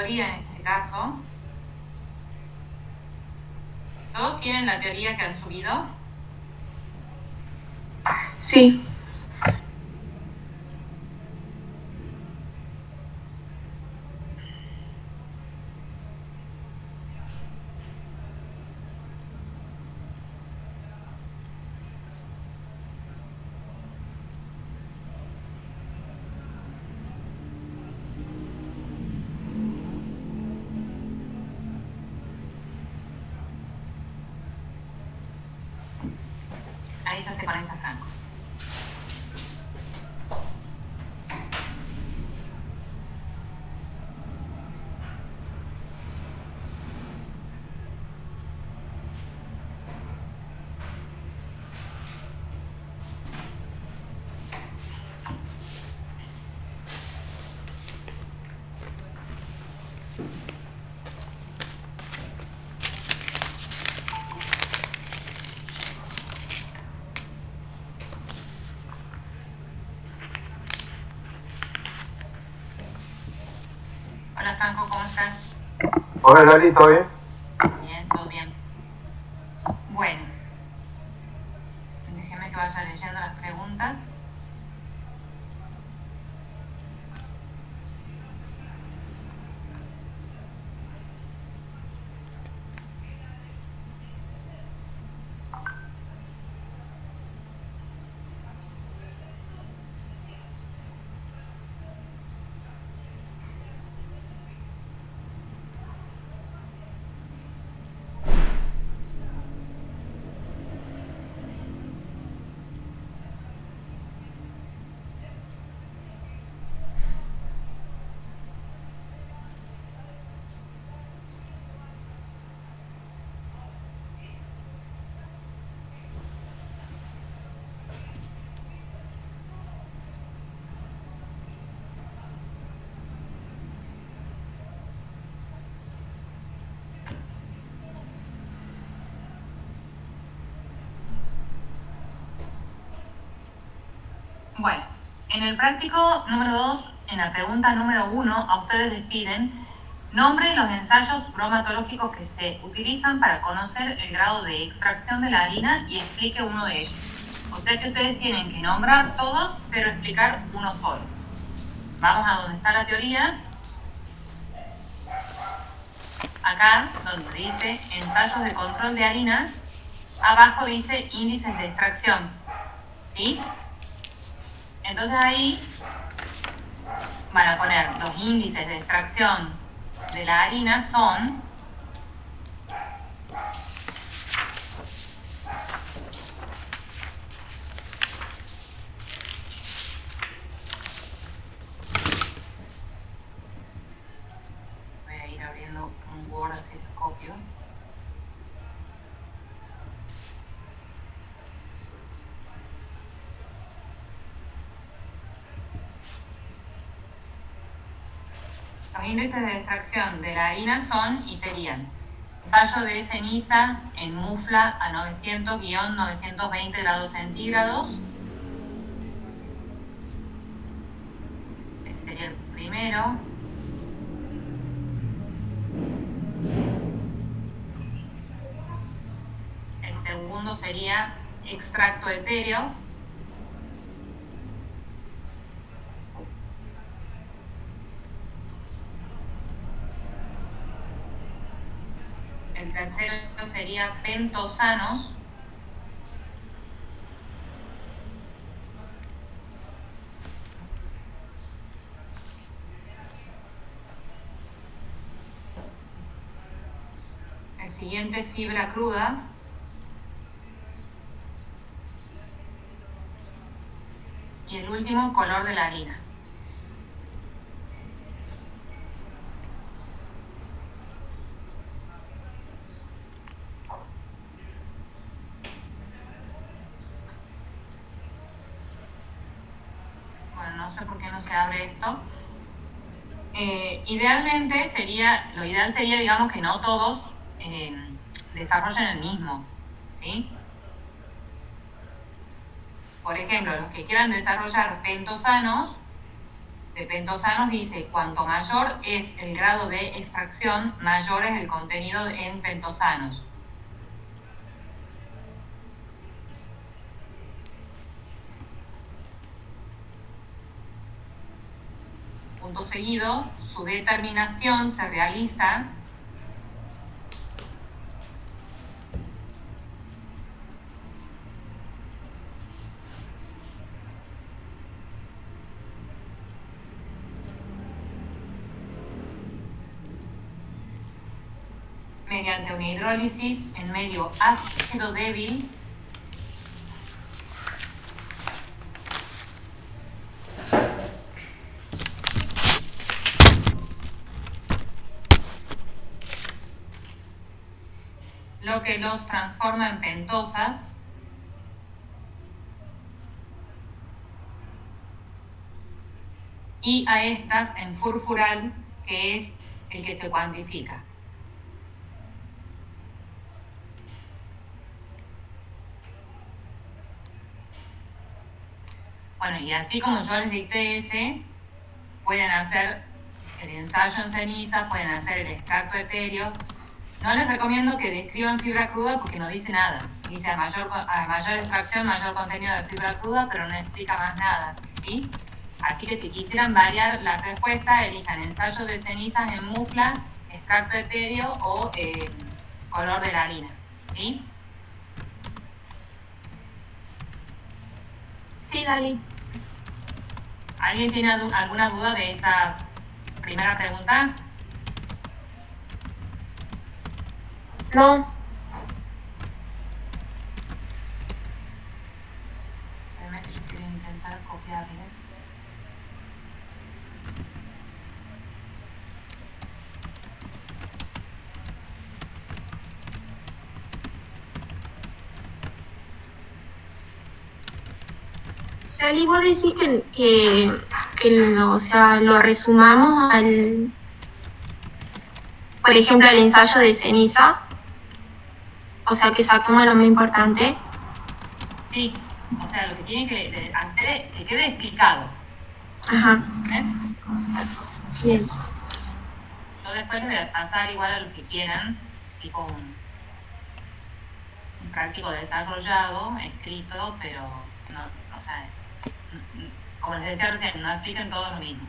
teoría en este caso. ¿Todos tienen la teoría que han subido? Sí. Ahí ya se conecta Franco. Hola Franco, ¿cómo estás? Hola Lali, ¿todo bien? Bien, todo bien. Bueno, déjeme que vaya leyendo las preguntas. Bueno, en el práctico número 2, en la pregunta número 1, a ustedes les piden nombre los ensayos bromatológicos que se utilizan para conocer el grado de extracción de la harina y explique uno de ellos. O sea que ustedes tienen que nombrar todos, pero explicar uno solo. Vamos a donde está la teoría. Acá, donde dice ensayos de control de harina, abajo dice índices de extracción. ¿Sí? Entonces ahí van a poner los índices de extracción de la harina son voy a ir abriendo un Word así lo copio. Los índices de extracción de la harina son y serían ensayo de ceniza en mufla a 900-920 grados centígrados. Ese sería el primero. El segundo sería extracto etéreo. El tercero sería pentosanos. El siguiente, fibra cruda. Y el último, color de la harina. Bueno, no sé por qué no se abre esto. Idealmente sería, lo ideal sería, digamos, que no todos desarrollen el mismo, ¿sí? Por ejemplo, los que quieran desarrollar pentosanos, de pentosanos dice, cuanto mayor es el grado de extracción, mayor es el contenido en pentosanos. Punto seguido, su determinación se realiza mediante una hidrólisis en medio ácido débil lo que los transforma en pentosas y a estas en furfural, que es el que se cuantifica. Bueno, y así como yo les dicté ese, pueden hacer el ensayo en ceniza, pueden hacer el extracto etéreo. No les recomiendo que describan fibra cruda porque no dice nada. Dice a mayor extracción, mayor contenido de fibra cruda, pero no explica más nada, ¿sí? Así que si quisieran variar la respuesta, elijan ensayo de cenizas en mufla, extracto etéreo o color de la harina, ¿sí? Sí, Lali. ¿Alguien tiene alguna duda de esa primera pregunta? No. Espérame que yo quiero intentar copiarles. Lali, vos decís o sea, lo resumamos al, por ejemplo, al ensayo de ceniza. O sea, que saquemos lo más importante. Sí, o sea, lo que tienen que hacer es que quede explicado. Ajá. ¿Ves? Bien. Yo después les voy a pasar igual a los que quieran, tipo un práctico desarrollado, escrito, pero no, o sea, como les decía recién, no expliquen todo lo mismo.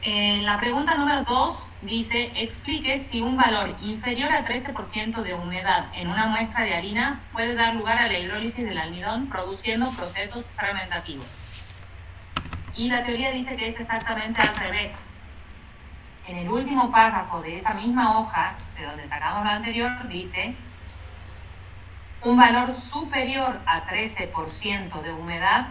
La pregunta número 2 dice, explique si un valor inferior a 13% de humedad en una muestra de harina puede dar lugar a la hidrólisis del almidón produciendo procesos fermentativos. Y la teoría dice que es exactamente al revés. En el último párrafo de esa misma hoja, de donde sacamos lo anterior, dice, un valor superior a 13% de humedad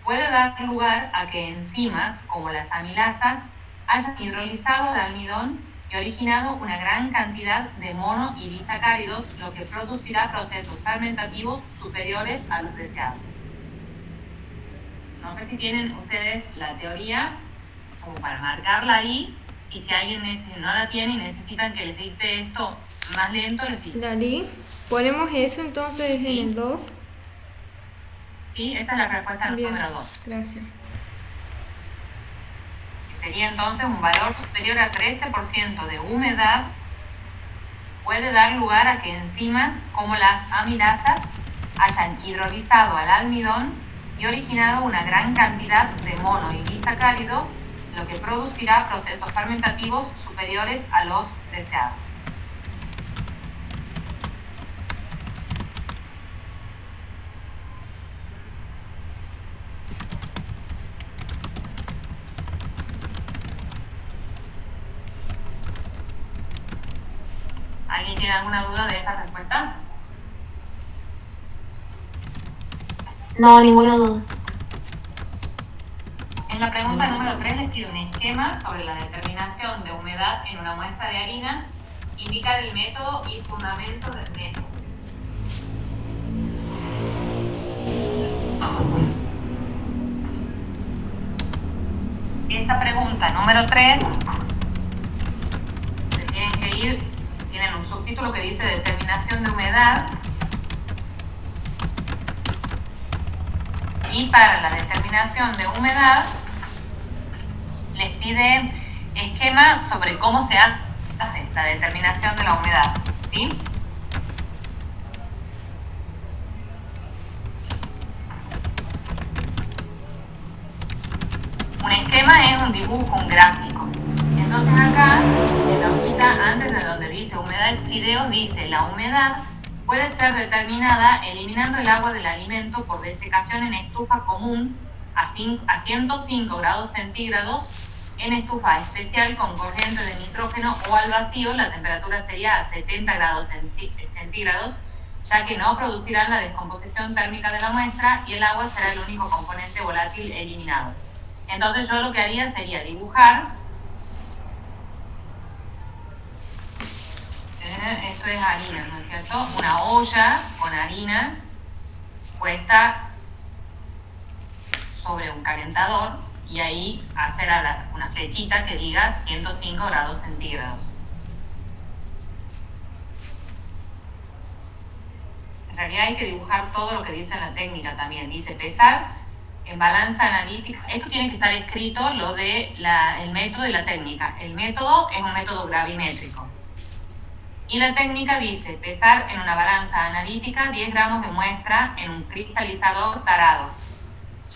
puede dar lugar a que enzimas, como las amilasas, hayan hidrolizado el almidón y originado una gran cantidad de mono y disacáridos, lo que producirá procesos fermentativos superiores a los deseados. No sé si tienen ustedes la teoría como para marcarla ahí, y si alguien no la tiene y necesitan que les dicte esto más lento, les digo. Lali, ponemos eso entonces ¿Sí? en el 2. Sí, esa es la respuesta Bien, número 2. gracias. Sería entonces un valor superior a 13% de humedad puede dar lugar a que enzimas como las amilasas hayan hidrolizado al almidón y originado una gran cantidad de mono y disacáridos, lo que producirá procesos fermentativos superiores a los deseados. ¿Alguien tiene alguna duda de esa respuesta? No, ninguna duda. En la pregunta número 3 les pido un esquema sobre la determinación de humedad en una muestra de harina, indicar el método y fundamentos del método. Esta pregunta número 3 se tienen que ir, tienen un subtítulo que dice determinación de humedad, y para la determinación de humedad les pide esquema sobre cómo se hace la determinación de la humedad, ¿sí? Un esquema es un dibujo, un gráfico. Entonces acá, en la hojita antes de donde dice humedad de fideos, dice la humedad puede ser determinada eliminando el agua del alimento por desecación en estufa común a 105 grados centígrados, en estufa especial con corriente de nitrógeno o al vacío la temperatura sería a 70 grados centígrados, ya que no producirán la descomposición térmica de la muestra y el agua será el único componente volátil eliminado. Entonces yo lo que haría sería dibujar, esto es harina, ¿no es cierto? Una olla con harina puesta sobre un calentador y ahí hacer una flechita que diga 105 grados centígrados. En realidad hay que dibujar todo lo que dice en la técnica también. Dice pesar en balanza analítica. Esto tiene que estar escrito lo de el método y la técnica. El método es un método gravimétrico. Y la técnica dice pesar en una balanza analítica 10 gramos de muestra en un cristalizador tarado.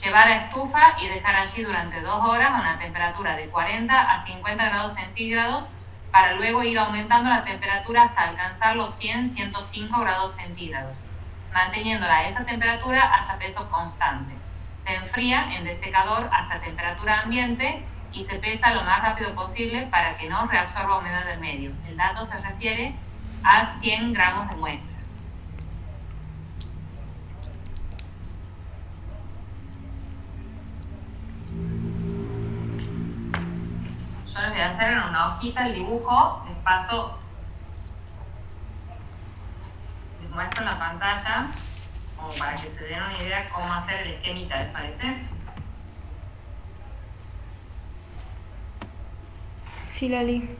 Llevar a estufa y dejar allí durante 2 horas a una temperatura de 40 a 50 grados centígrados para luego ir aumentando la temperatura hasta alcanzar los 100-105 grados centígrados, manteniéndola a esa temperatura hasta peso constante. Se enfría en desecador hasta temperatura ambiente y se pesa lo más rápido posible para que no reabsorba humedad del medio. El dato se refiere a 100 gramos de muestra. Yo les voy a hacer en una hojita el dibujo, les muestro en la pantalla como para que se den una idea cómo hacer el esquemita, ¿les parece? Sí, Lali.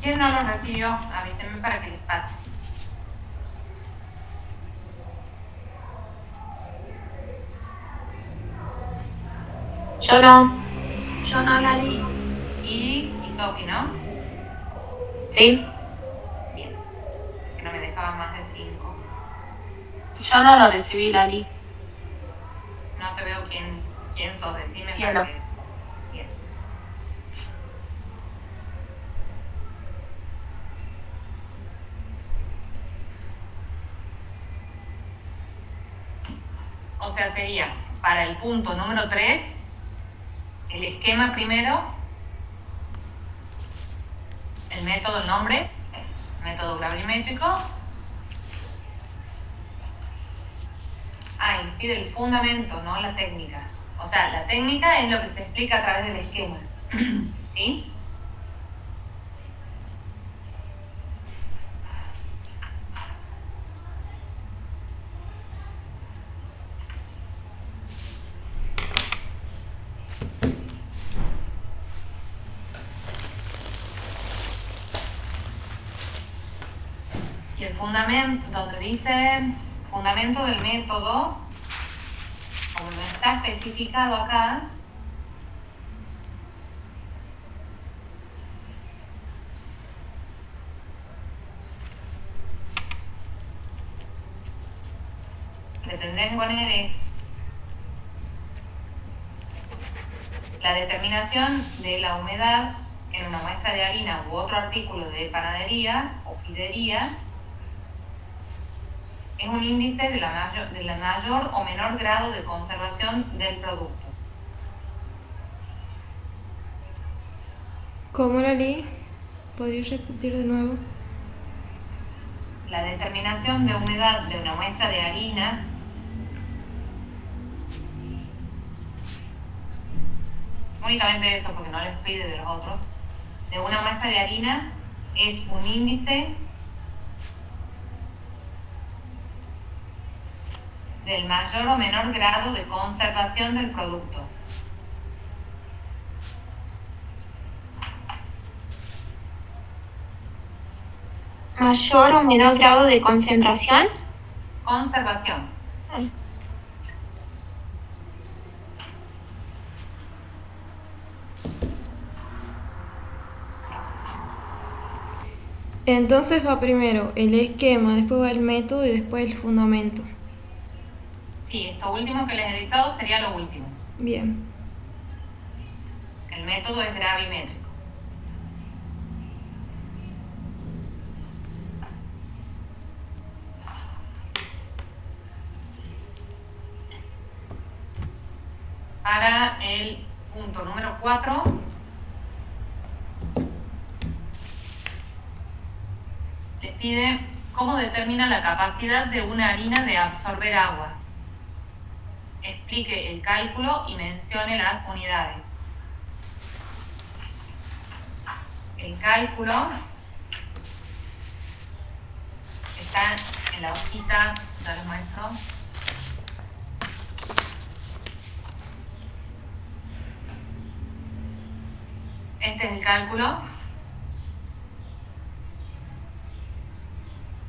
¿Quién no lo recibió? Avísenme para que les pase. Yo no. Yo no, Lali. Iris y Sofi, ¿no? Sí. Bien. Que no me dejaban más de 5. Yo no lo recibí, Lali. No te veo quién sos, decime. Cielo. Para que- Bien. O sea, sería para el punto número 3, el esquema primero, el método, el nombre, método gravimétrico. Ah, y pide el fundamento, no la técnica. O sea, la técnica es lo que se explica a través del esquema. ¿Sí? Y el fundamento, donde dice fundamento del método, como no está especificado acá, le tendré que poner es la determinación de la humedad en una muestra de harina u otro artículo de panadería o fidería es un índice de la mayor o menor grado de conservación del producto. ¿Cómo, Lali? ¿Podrías repetir de nuevo? La determinación de humedad de una muestra de harina únicamente eso, porque no les pide de los otros, de una muestra de harina es un índice del mayor o menor grado de conservación del producto. Mayor o menor grado de concentración. Conservación. Entonces va primero el esquema, después va el método y después el fundamento. Sí, esto último que les he dictado sería lo último. Bien. El método es gravimétrico. Para el punto número 4, les pide cómo determina la capacidad de una harina de absorber agua. Explique el cálculo y mencione las unidades. El cálculo está en la hojita, ya les muestro. Este es el cálculo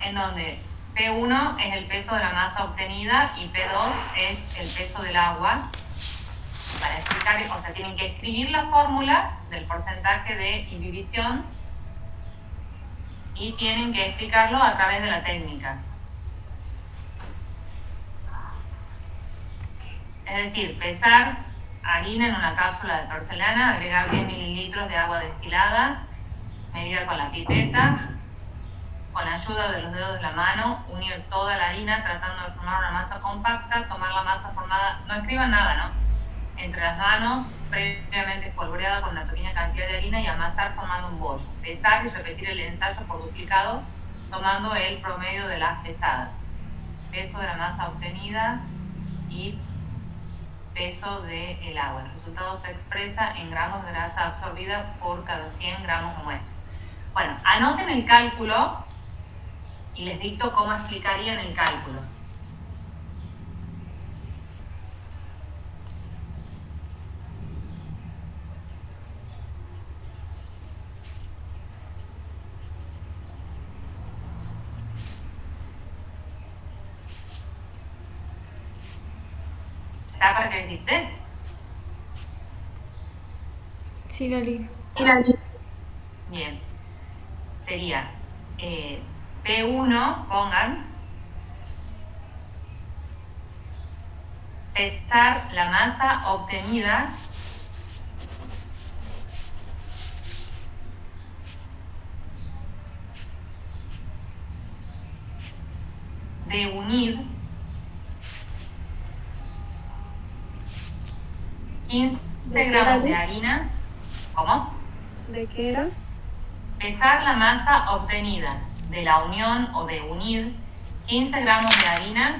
en donde P1 es el peso de la masa obtenida y P2 es el peso del agua. Para explicar, o sea, tienen que escribir la fórmula del porcentaje de inhibición y tienen que explicarlo a través de la técnica. Es decir, pesar harina en una cápsula de porcelana, agregar 10 mililitros de agua destilada, medida con la pipeta, con ayuda de los dedos de la mano, unir toda la harina tratando de formar una masa compacta, tomar la masa formada, no escriban nada, ¿no? Entre las manos, previamente espolvoreada con una pequeña cantidad de harina y amasar formando un bollo. Pesar y repetir el ensayo por duplicado, tomando el promedio de las pesadas. Peso de la masa obtenida y peso del agua. El resultado se expresa en gramos de grasa absorbida por cada 100 gramos de muestra. Bueno, anoten el cálculo y les dicto cómo explicarían el cálculo. ¿Está para que les dicte? Sí, Lali. Bien. Sería P1, pongan, pesar la masa obtenida de unir 15 gramos de harina. ¿Cómo? ¿De qué era? Pesar la masa obtenida de la unión o de unir 15 gramos de harina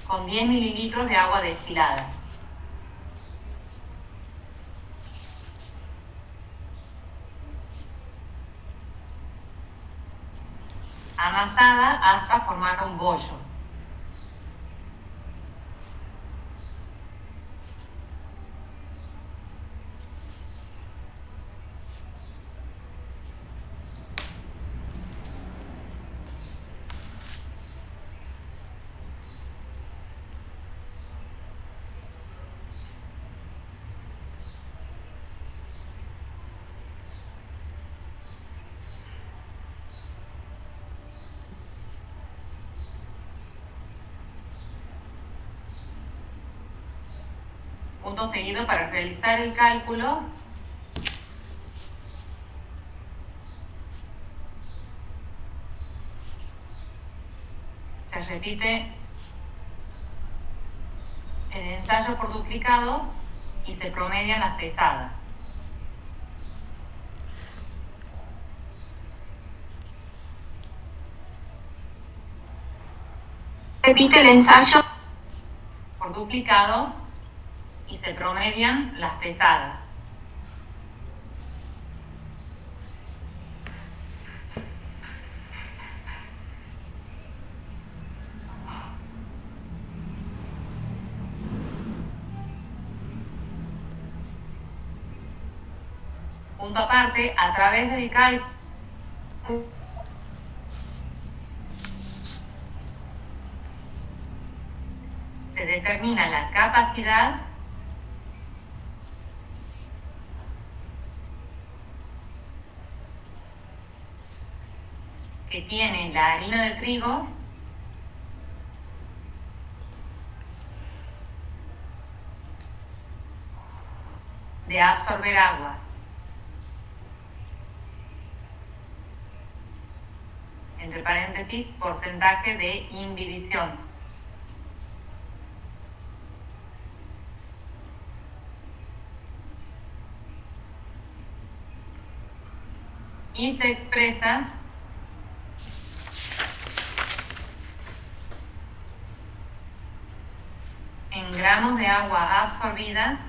con 10 mililitros de agua destilada. Amasada hasta formar un bollo. Punto seguido, para realizar el cálculo, se repite el ensayo por duplicado y se promedian las pesadas. Repite el ensayo. Por duplicado y se promedian las pesadas. Punto aparte, a través del cálculo se determina la capacidad que tiene la harina de trigo de absorber agua. Entre paréntesis, porcentaje de inhibición. Y se expresa en gramos de agua absorbida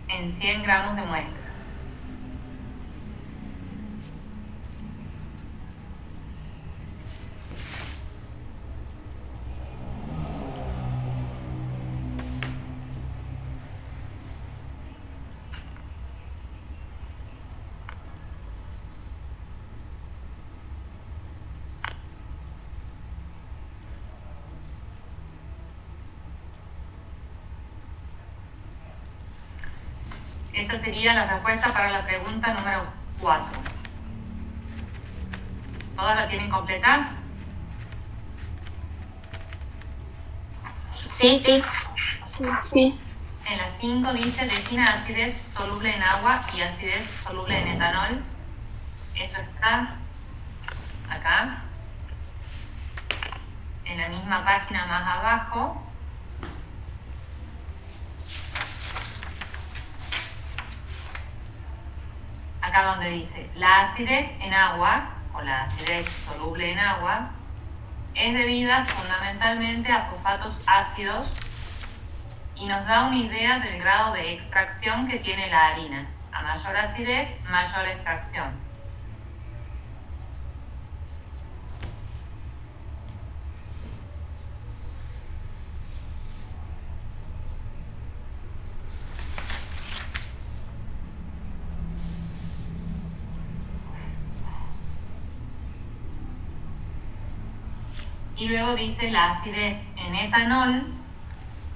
en 100 gramos de muestra. Esa sería la respuesta para la pregunta número 4. ¿Todas la tienen completa? Sí. En la 5 dice defina acidez soluble en agua y acidez soluble en etanol. Eso está acá. En la misma página más abajo. Acá donde dice, la acidez en agua, o la acidez soluble en agua, es debida fundamentalmente a fosfatos ácidos y nos da una idea del grado de extracción que tiene la harina. A mayor acidez, mayor extracción. Y luego dice la acidez en etanol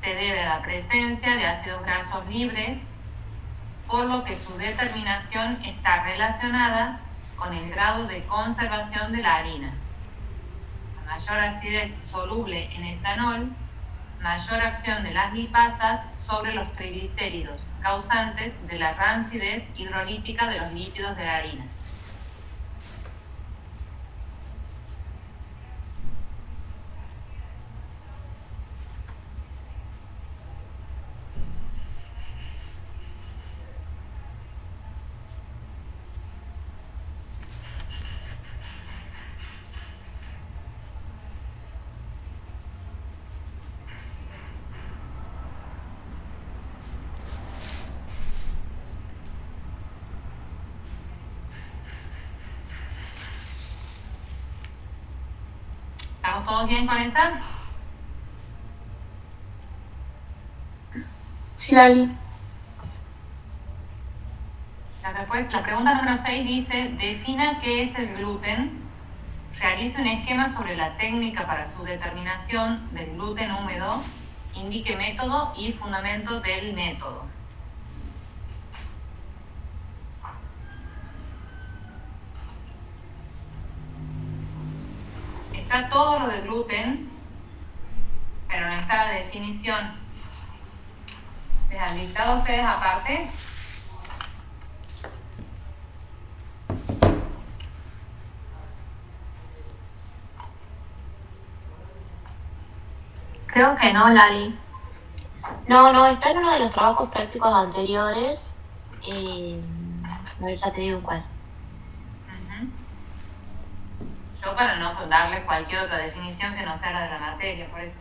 se debe a la presencia de ácidos grasos libres, por lo que su determinación está relacionada con el grado de conservación de la harina. A mayor acidez soluble en etanol, mayor acción de las lipasas sobre los triglicéridos, causantes de la rancidez hidrolítica de los lípidos de la harina. ¿Estamos todos bien con esa? Sí, Lali. La pregunta número 6 dice, defina qué es el gluten, realice un esquema sobre la técnica para su determinación del gluten húmedo, indique método y fundamento del método. Está todo lo de gluten, pero no está la definición. ¿Les han dictado ustedes aparte? Creo que no, Lali. No, está en uno de los trabajos prácticos anteriores. A ver, ya te digo cuál. Yo para no darle cualquier otra definición que no sea la de la materia, por eso.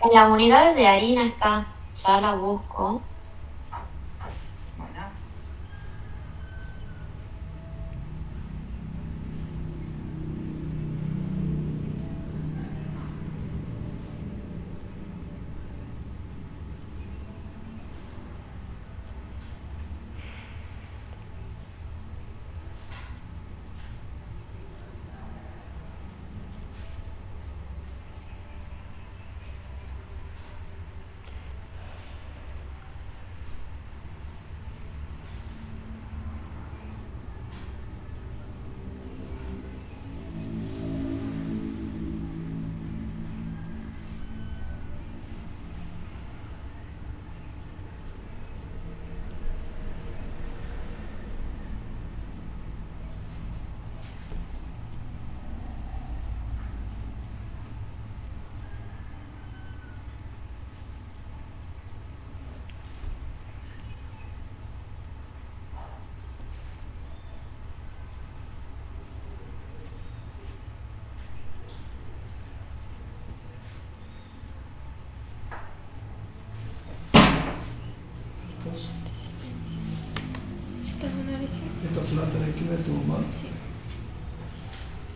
En las unidades de harina está, ya la busco. Bueno. Esta plata de aquí la toma. Sí.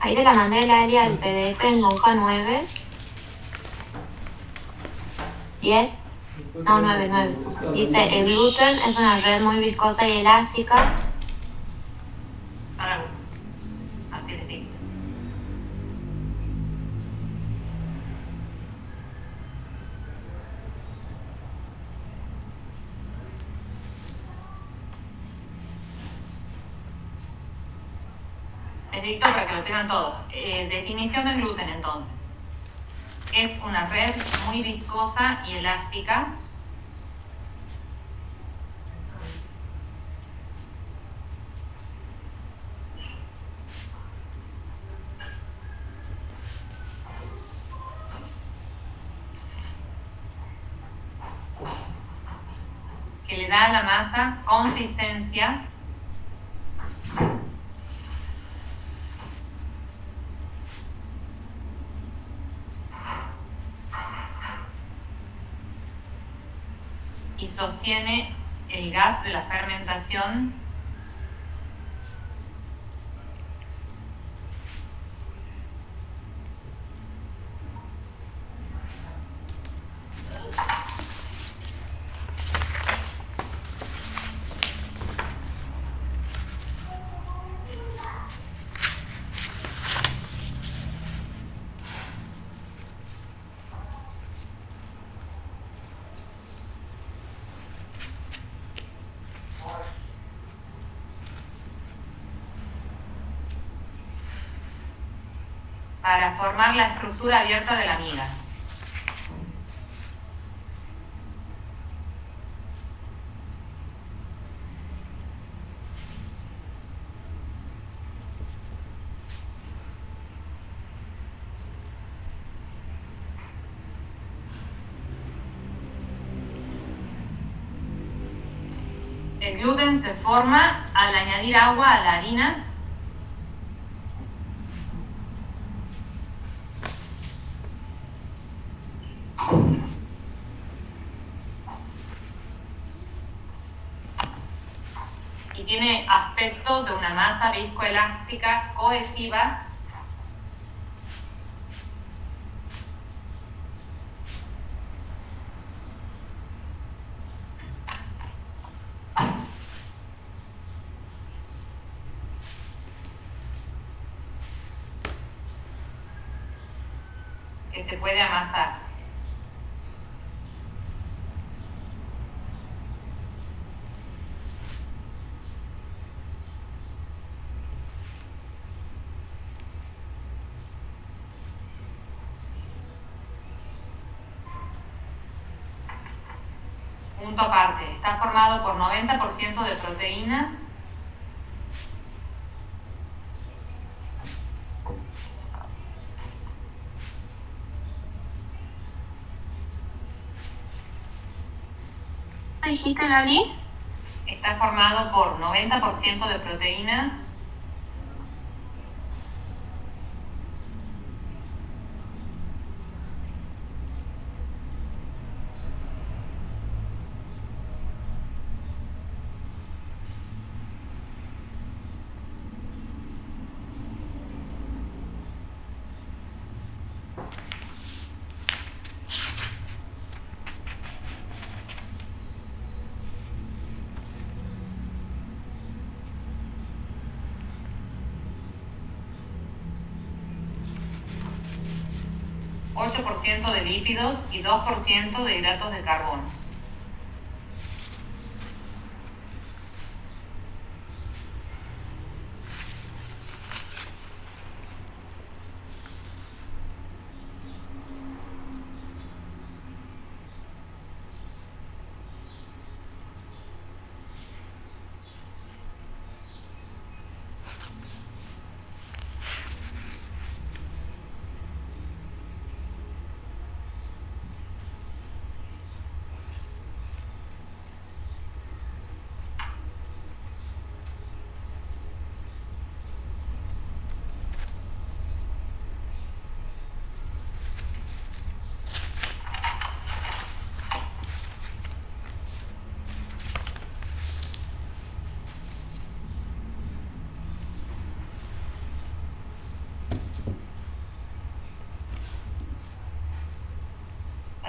Ahí te la mandé, Lali, al PDF en la hoja 9. 10. No, 9. Dice, el gluten es una red muy viscosa y elástica. Para así les digo. Les dicto para que lo tengan todo. Definición del gluten entonces. Es una red muy viscosa y elástica que le le da a la masa consistencia y sostiene el gas de la fermentación para formar la estructura abierta de la miga. El gluten se forma al añadir agua a la harina y tiene aspecto de una masa viscoelástica cohesiva que se puede amasar. Punto aparte, está formado por 90% de proteínas ¿Qué dijiste, Lali? está formado por 90% de proteínas, ,8% de lípidos y 2% de hidratos de carbono.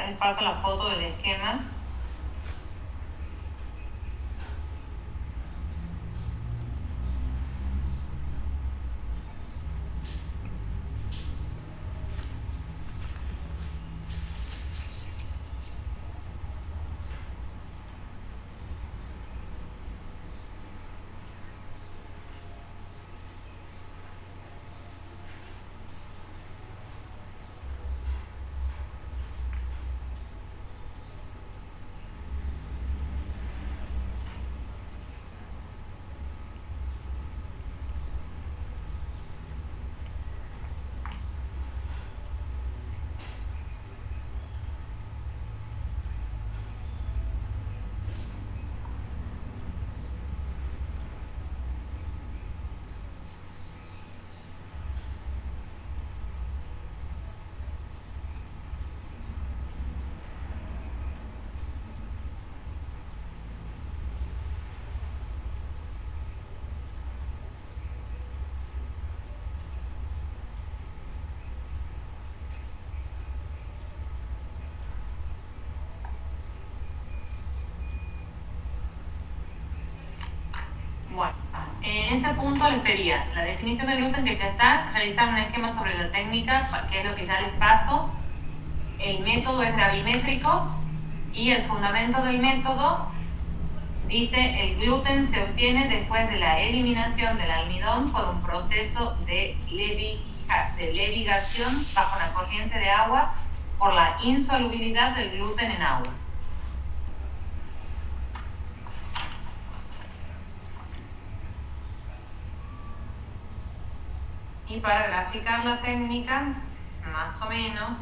Les paso la foto del esquema. Bueno, en ese punto les pedía la definición del gluten que ya está, realizar un esquema sobre la técnica, que es lo que ya les paso. El método es gravimétrico y el fundamento del método dice: el gluten se obtiene después de la eliminación del almidón por un proceso de levigación bajo una corriente de agua por la insolubilidad del gluten en agua. Y para graficar la técnica, más o menos,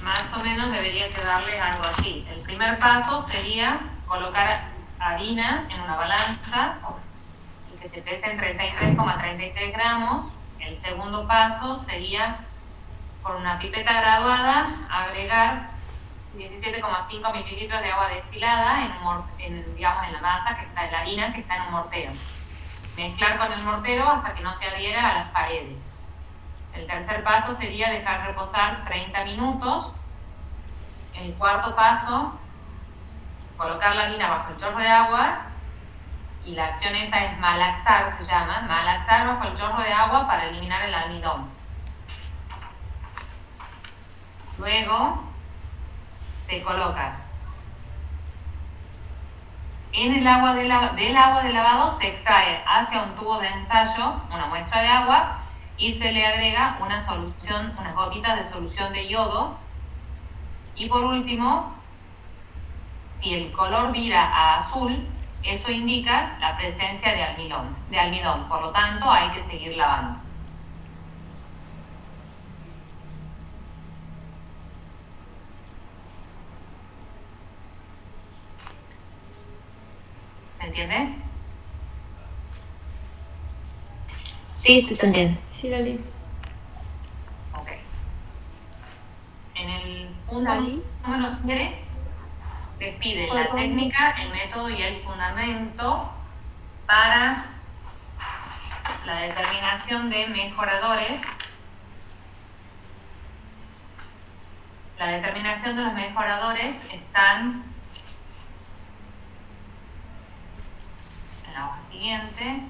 más o menos debería quedarles algo así. El primer paso sería colocar harina en una balanza y que se pese en 33,33 gramos. El segundo paso sería, con una pipeta graduada, agregar 17,5 mililitros de agua destilada en la masa que está en la harina que está en un mortero. Mezclar con el mortero hasta que no se adhiera a las paredes. El tercer paso sería dejar reposar 30 minutos. El cuarto paso, colocar la harina bajo el chorro de agua, y la acción esa es malaxar, se llama, malaxar bajo el chorro de agua para eliminar el almidón. Luego se coloca en el agua del agua de lavado, se extrae hacia un tubo de ensayo una muestra de agua y se le agrega una solución, unas gotitas de solución de yodo. Y por último, si el color vira a azul, eso indica la presencia de almidón. Por lo tanto, hay que seguir lavando. ¿Se entiende? Sí, sí se entiende. Sí, Lali. Ok. En el punto número 7 despide la técnica, el método y el fundamento para la determinación de mejoradores. La determinación de los mejoradores están en la hoja siguiente.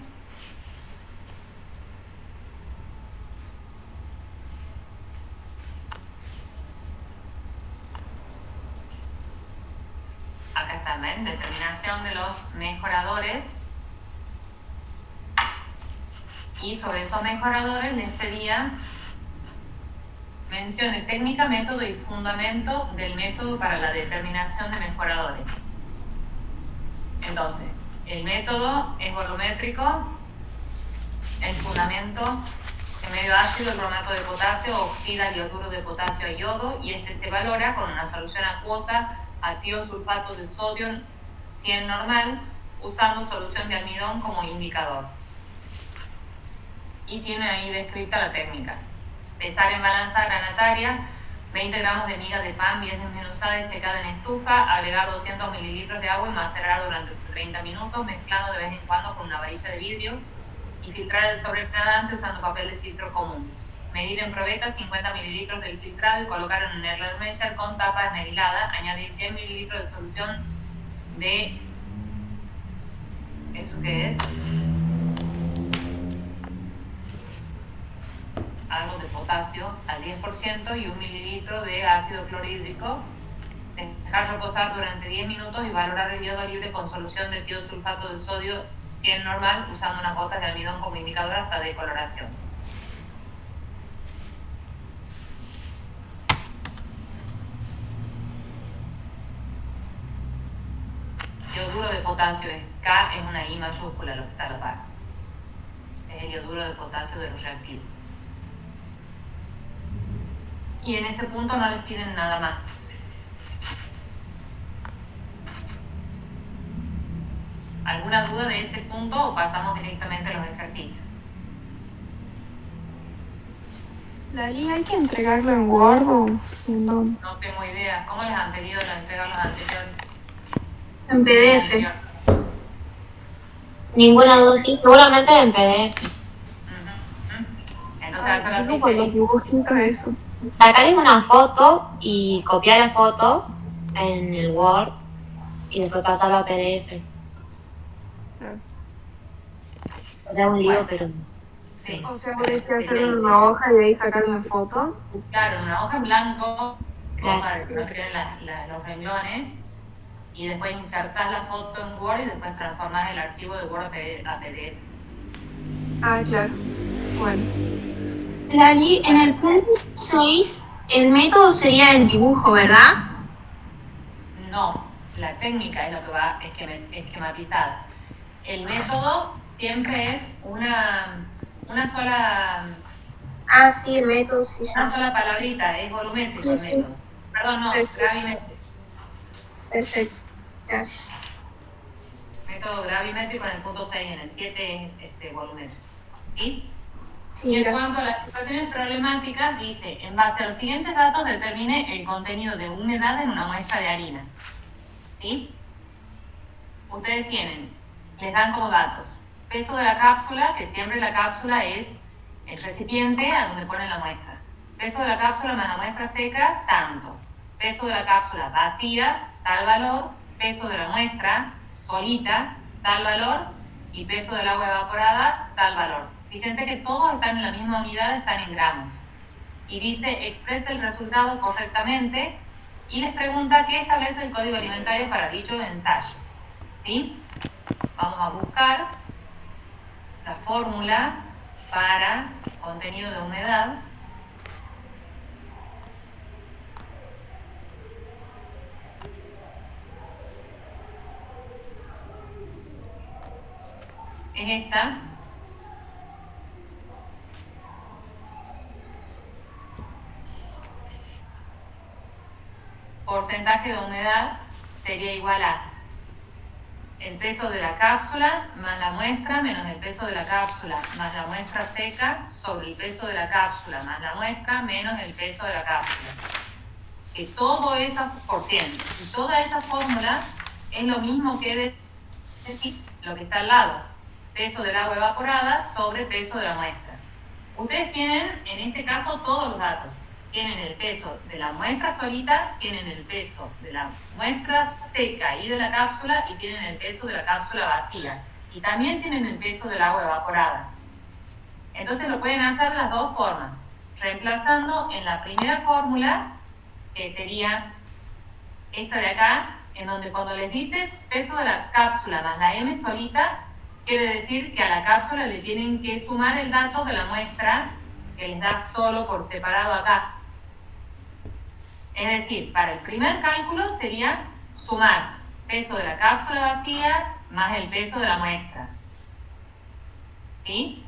Acá están, ¿ven? Determinación de los mejoradores. Y sobre esos mejoradores les pedía mencione técnica, método y fundamento del método para la determinación de mejoradores. Entonces, el método es volumétrico, el fundamento en medio ácido, el bromato de potasio oxida el iodo de potasio a yodo, y este se valora con una solución acuosa a tiosulfato de sodio 100 normal, usando solución de almidón como indicador. Y tiene ahí descrita la técnica. Pesar en balanza granataria, 20 gramos de miga de pan bien desmenuzada y secada en estufa, agregar 200 mililitros de agua y macerar durante 30 minutos, mezclando de vez en cuando con una varilla de vidrio, y filtrar el sobrenadante usando papel de filtro común. Medir en probeta 50 mililitros del filtrado y colocar en un Erlenmeyer Measure con tapa esmerilada. Añadir 10 mililitros de solución de... ¿Eso qué es? Algo de potasio al 10% y 1 mililitro de ácido clorhídrico. Dejar reposar durante 10 minutos y valorar el yodo libre con solución de tiosulfato de sodio 100 normal usando unas gotas de almidón como indicador hasta decoloración. Yoduro de potasio es K, es una I mayúscula lo que está a la par. Es el yoduro de potasio de los reactivos. Y en ese punto no les piden nada más. ¿Alguna duda de ese punto o pasamos directamente a los ejercicios? Lali, ¿hay que entregarlo en Word o en dónde? No tengo idea. ¿Cómo les han pedido la entrega a los anteriores? En PDF. Ninguna duda, sí, seguramente en PDF. Entonces, eso Digo lo por los dice. dibujitos eso. Sacarle una foto y copiar la foto en el Word y después pasarlo a PDF. Claro. O sea, un lío, pero... Sí. O sea, podés hacer una hoja y de ahí sacar una foto. Claro, una hoja en blanco, Claro. para que no queden los renglones, y después insertás la foto en Word y después transformás el archivo de Word a PDF. Ah, claro. Bueno. Lali, en el punto 6, el método sería el dibujo, ¿verdad? No, la técnica es lo que va esquematizada. El método siempre es una sola Ah, sí, el método, sí, Una ya. sola palabrita, es volumétrico el Sí, sí. método. Perdón, no, gravimétrico. Perfecto. Gracias. Método gravimétrico en el punto 6, en el 7 es volumétrico. ¿Sí? Y Sí, en gracias. cuanto a las situaciones problemáticas, dice, en base a los siguientes datos determine el contenido de humedad en una muestra de harina. ¿Sí? Ustedes les dan como datos, peso de la cápsula, que siempre la cápsula es el recipiente a donde ponen la muestra. Peso de la cápsula más la muestra seca, tanto. Peso de la cápsula vacía, tal valor. Peso de la muestra solita, tal valor. Y peso del agua evaporada, tal valor. Fíjense que todos están en la misma unidad, están en gramos. Y dice, expresa el resultado correctamente y les pregunta qué establece el código alimentario para dicho ensayo. ¿Sí? Vamos a buscar la fórmula para contenido de humedad. Es esta. Porcentaje de humedad sería igual a el peso de la cápsula más la muestra menos el peso de la cápsula más la muestra seca sobre el peso de la cápsula más la muestra menos el peso de la cápsula. Que todo eso por ciento. Y toda esa fórmula es lo mismo que decir lo que está al lado. Peso del agua evaporada sobre peso de la muestra. Ustedes tienen, en este caso, todos los datos. Tienen el peso de la muestra solita, tienen el peso de la muestra seca y de la cápsula, y tienen el peso de la cápsula vacía. Y también tienen el peso del agua evaporada. Entonces lo pueden hacer de las dos formas. Reemplazando en la primera fórmula, que sería esta de acá, en donde cuando les dice peso de la cápsula más la M solita, quiere decir que a la cápsula le tienen que sumar el dato de la muestra que les da solo por separado acá. Es decir, para el primer cálculo sería sumar peso de la cápsula vacía más el peso de la muestra. ¿Sí?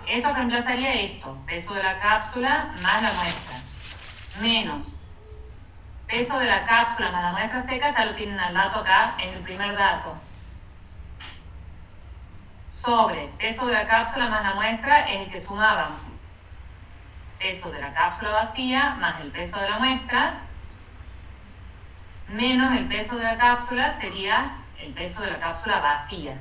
Eso reemplazaría esto, peso de la cápsula más la muestra, menos peso de la cápsula más la muestra seca, ya lo tienen al dato acá en el primer dato, sobre peso de la cápsula más la muestra es el que sumaban. Peso de la cápsula vacía más el peso de la muestra menos el peso de la cápsula sería el peso de la cápsula vacía.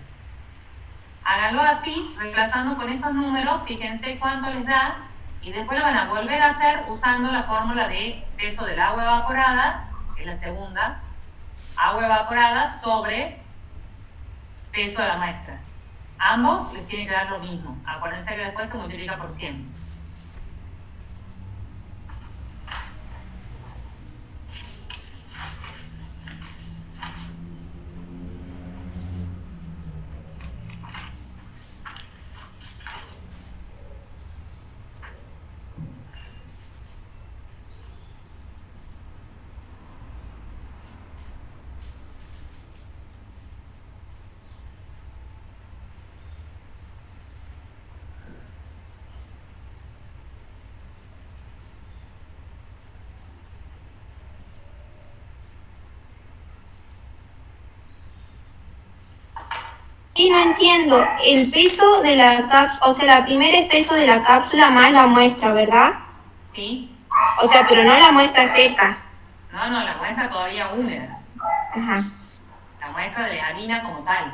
Háganlo así, reemplazando con esos números, fíjense cuánto les da Y después lo van a volver a hacer usando la fórmula de peso del agua evaporada, que es la segunda, agua evaporada sobre peso de la muestra. Ambos les tienen que dar lo mismo. Acuérdense que después se multiplica por 100. Y no entiendo, el peso de la cápsula, o sea, la primera es peso de la cápsula más la muestra, ¿verdad? ¿Sí? O sea, pero no la muestra seca. No, la muestra todavía húmeda. Ajá. La muestra de harina como tal.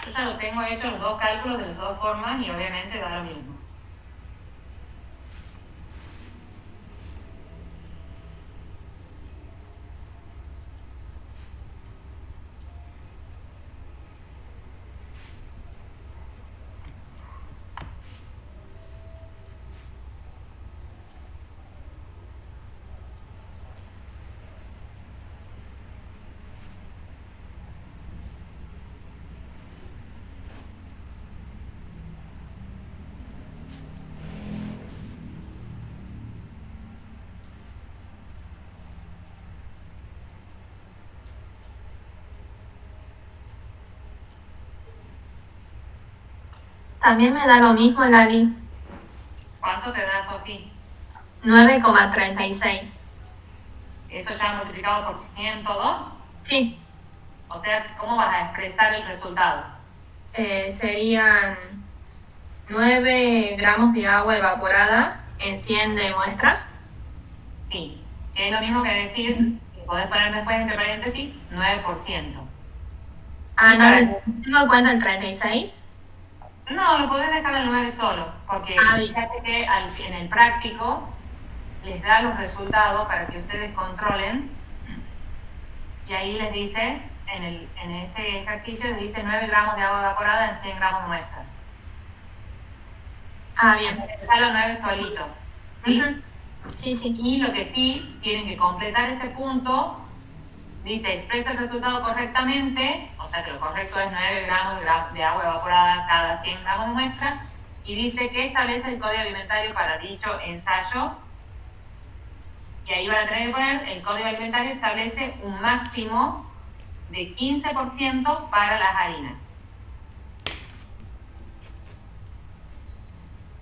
Yo ya lo tengo hecho los dos cálculos de las dos formas y obviamente da lo mismo. También me da lo mismo, Lali. ¿Cuánto te da, Sofía? 9,36. Eso ya multiplicado por 102. Sí, O sea, ¿cómo vas a expresar el resultado? serían 9 gramos de agua evaporada en 100 de muestra. Sí, que es lo mismo que decir, que podés poner después entre paréntesis, 9%. Ah, Y no, para- tengo en cuenta el 36. No, lo podés dejar al 9 solo, porque bien. fíjate que en el práctico les da los resultados para que ustedes controlen y ahí les dice, en ese ejercicio les dice 9 gramos de agua evaporada en 100 gramos de muestra. Ah, bien. Dejarlo 9 solito, ¿sí? Ujú. Sí, sí. Y lo que sí, tienen que completar ese punto, dice, expresa el resultado correctamente, o sea que lo correcto es 9 gramos de agua evaporada cada 100 gramos de muestra, y dice que establece el código alimentario para dicho ensayo, y ahí van a tener que poner, el código alimentario establece un máximo de 15% para las harinas.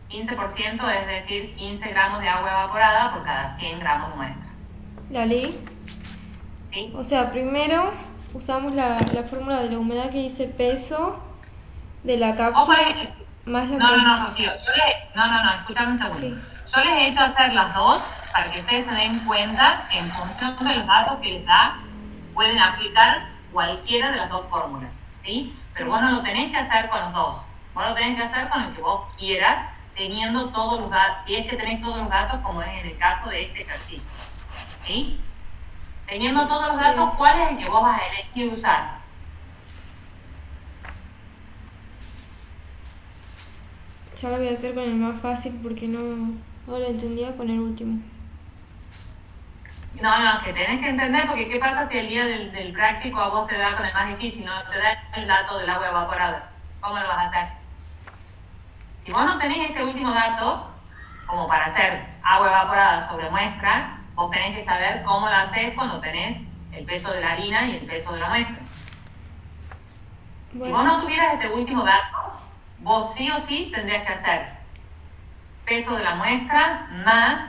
15% es decir, 15 gramos de agua evaporada por cada 100 gramos de muestra. Lali, ¿Sí? o sea, primero usamos la fórmula de la humedad que dice peso de la O cápsula puedes- más la No, muestra. Rocío. Escúchame un segundo. Sí. Yo les he hecho hacer las dos para que ustedes se den cuenta que en función de los datos que les da, pueden aplicar cualquiera de las dos fórmulas, ¿sí? Pero vos no lo tenés que hacer con los dos. Vos lo tenés que hacer con el que vos quieras, teniendo todos los datos, si es que tenés todos los datos, como es en el caso de este ejercicio, ¿sí? Teniendo todos los datos, Bien. ¿cuál es el que vos vas a elegir usar? Ya lo voy a hacer con el más fácil porque no lo entendía con el último. No, que tenés que entender, porque ¿qué pasa si el día del práctico a vos te da con el más difícil, no te da el dato del agua evaporada? ¿Cómo lo vas a hacer? Si vos no tenés este último dato, como para hacer agua evaporada sobre muestra, vos tenés que saber cómo lo haces cuando tenés el peso de la harina y el peso de la muestra. Si vos Bueno, no tuvieras este último dato, vos sí o sí tendrías que hacer peso de la muestra más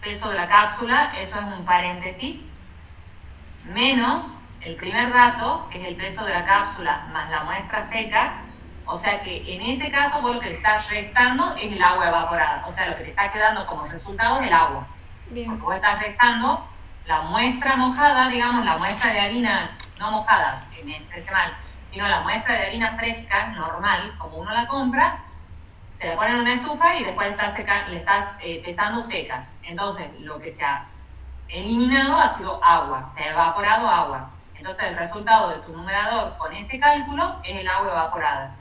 peso de la cápsula, eso es un paréntesis, menos el primer dato, que es el peso de la cápsula más la muestra seca, o sea que en ese caso vos lo que le estás restando es el agua evaporada, o sea lo que te está quedando como resultado es el agua, bien. porque vos estás restando la muestra mojada, digamos, la muestra de harina, no mojada, que me expresé mal, sino la muestra de harina fresca, normal, como uno la compra, se la pone en una estufa y después le estás pesando seca. Entonces, lo que se ha eliminado ha sido agua, se ha evaporado agua. Entonces, el resultado de tu numerador con ese cálculo es el agua evaporada.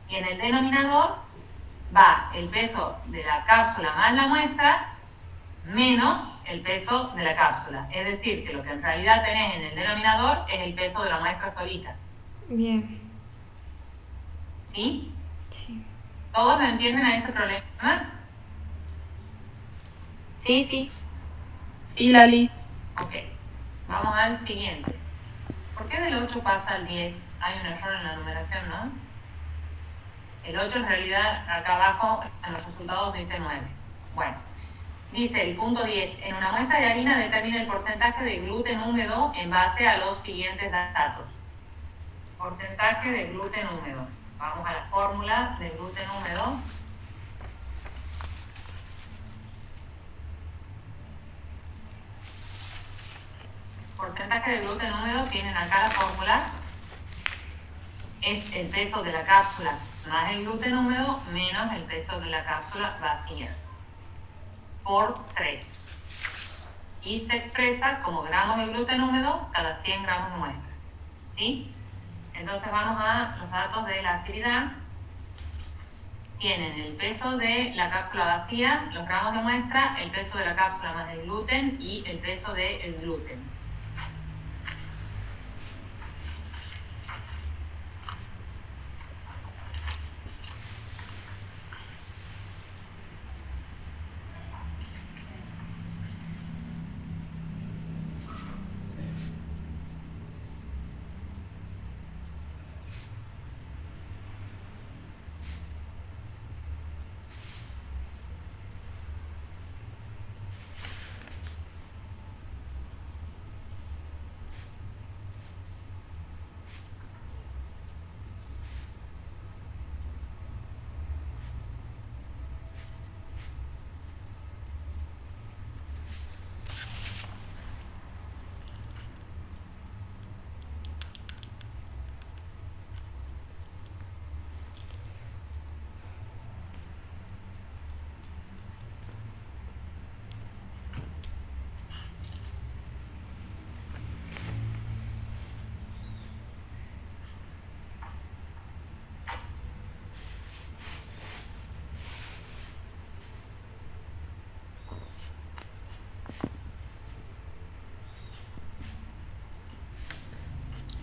Y en el denominador va el peso de la cápsula más la muestra menos el peso de la cápsula. Es decir, que lo que en realidad tenés en el denominador es el peso de la muestra solita. Bien. ¿Sí? Sí. ¿Todos lo entienden a ese problema? Sí, sí. Sí, Lali. Ok. Vamos al siguiente. ¿Por qué del 8 pasa al 10? Hay un error en la numeración, ¿no? El 8 en realidad acá abajo en los resultados dice 9. Bueno, dice el punto 10. En una muestra de harina determina el porcentaje de gluten húmedo en base a los siguientes datos. Porcentaje de gluten húmedo. Vamos a la fórmula del gluten húmedo. Porcentaje de gluten húmedo, tienen acá la fórmula. Es el peso de la cápsula más el gluten húmedo menos el peso de la cápsula vacía por 3. Y se expresa como gramos de gluten húmedo cada 100 gramos de muestra. ¿Sí? Entonces vamos a los datos de la actividad. Tienen el peso de la cápsula vacía, los gramos de muestra, el peso de la cápsula más el gluten y el peso del gluten.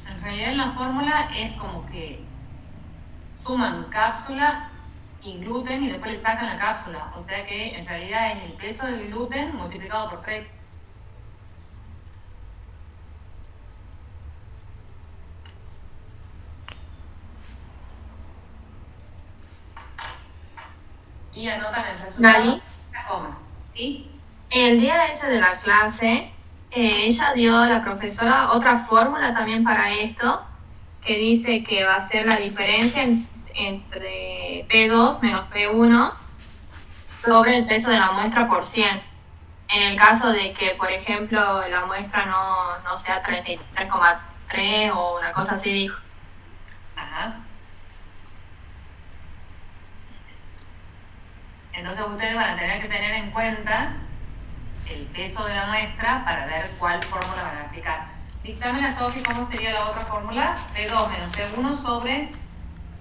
En realidad en la fórmula es como que suman cápsula y gluten y después le sacan la cápsula. O sea que en realidad es el peso del gluten multiplicado por 3. Y anotan el resultado. Lali. La coma. ¿Sí? El día ese de la clase, ella dio a la profesora otra fórmula también para esto, que dice que va a ser la diferencia entre P2 menos P1 sobre el peso de la muestra por 100. En el caso de que, por ejemplo, la muestra no sea 33,3 o una cosa así, dijo. Ajá. Entonces ustedes van a tener que tener en cuenta el peso de la muestra para ver cuál fórmula van a aplicar. Díctame a Sofi cómo sería la otra fórmula. P2 menos P1 sobre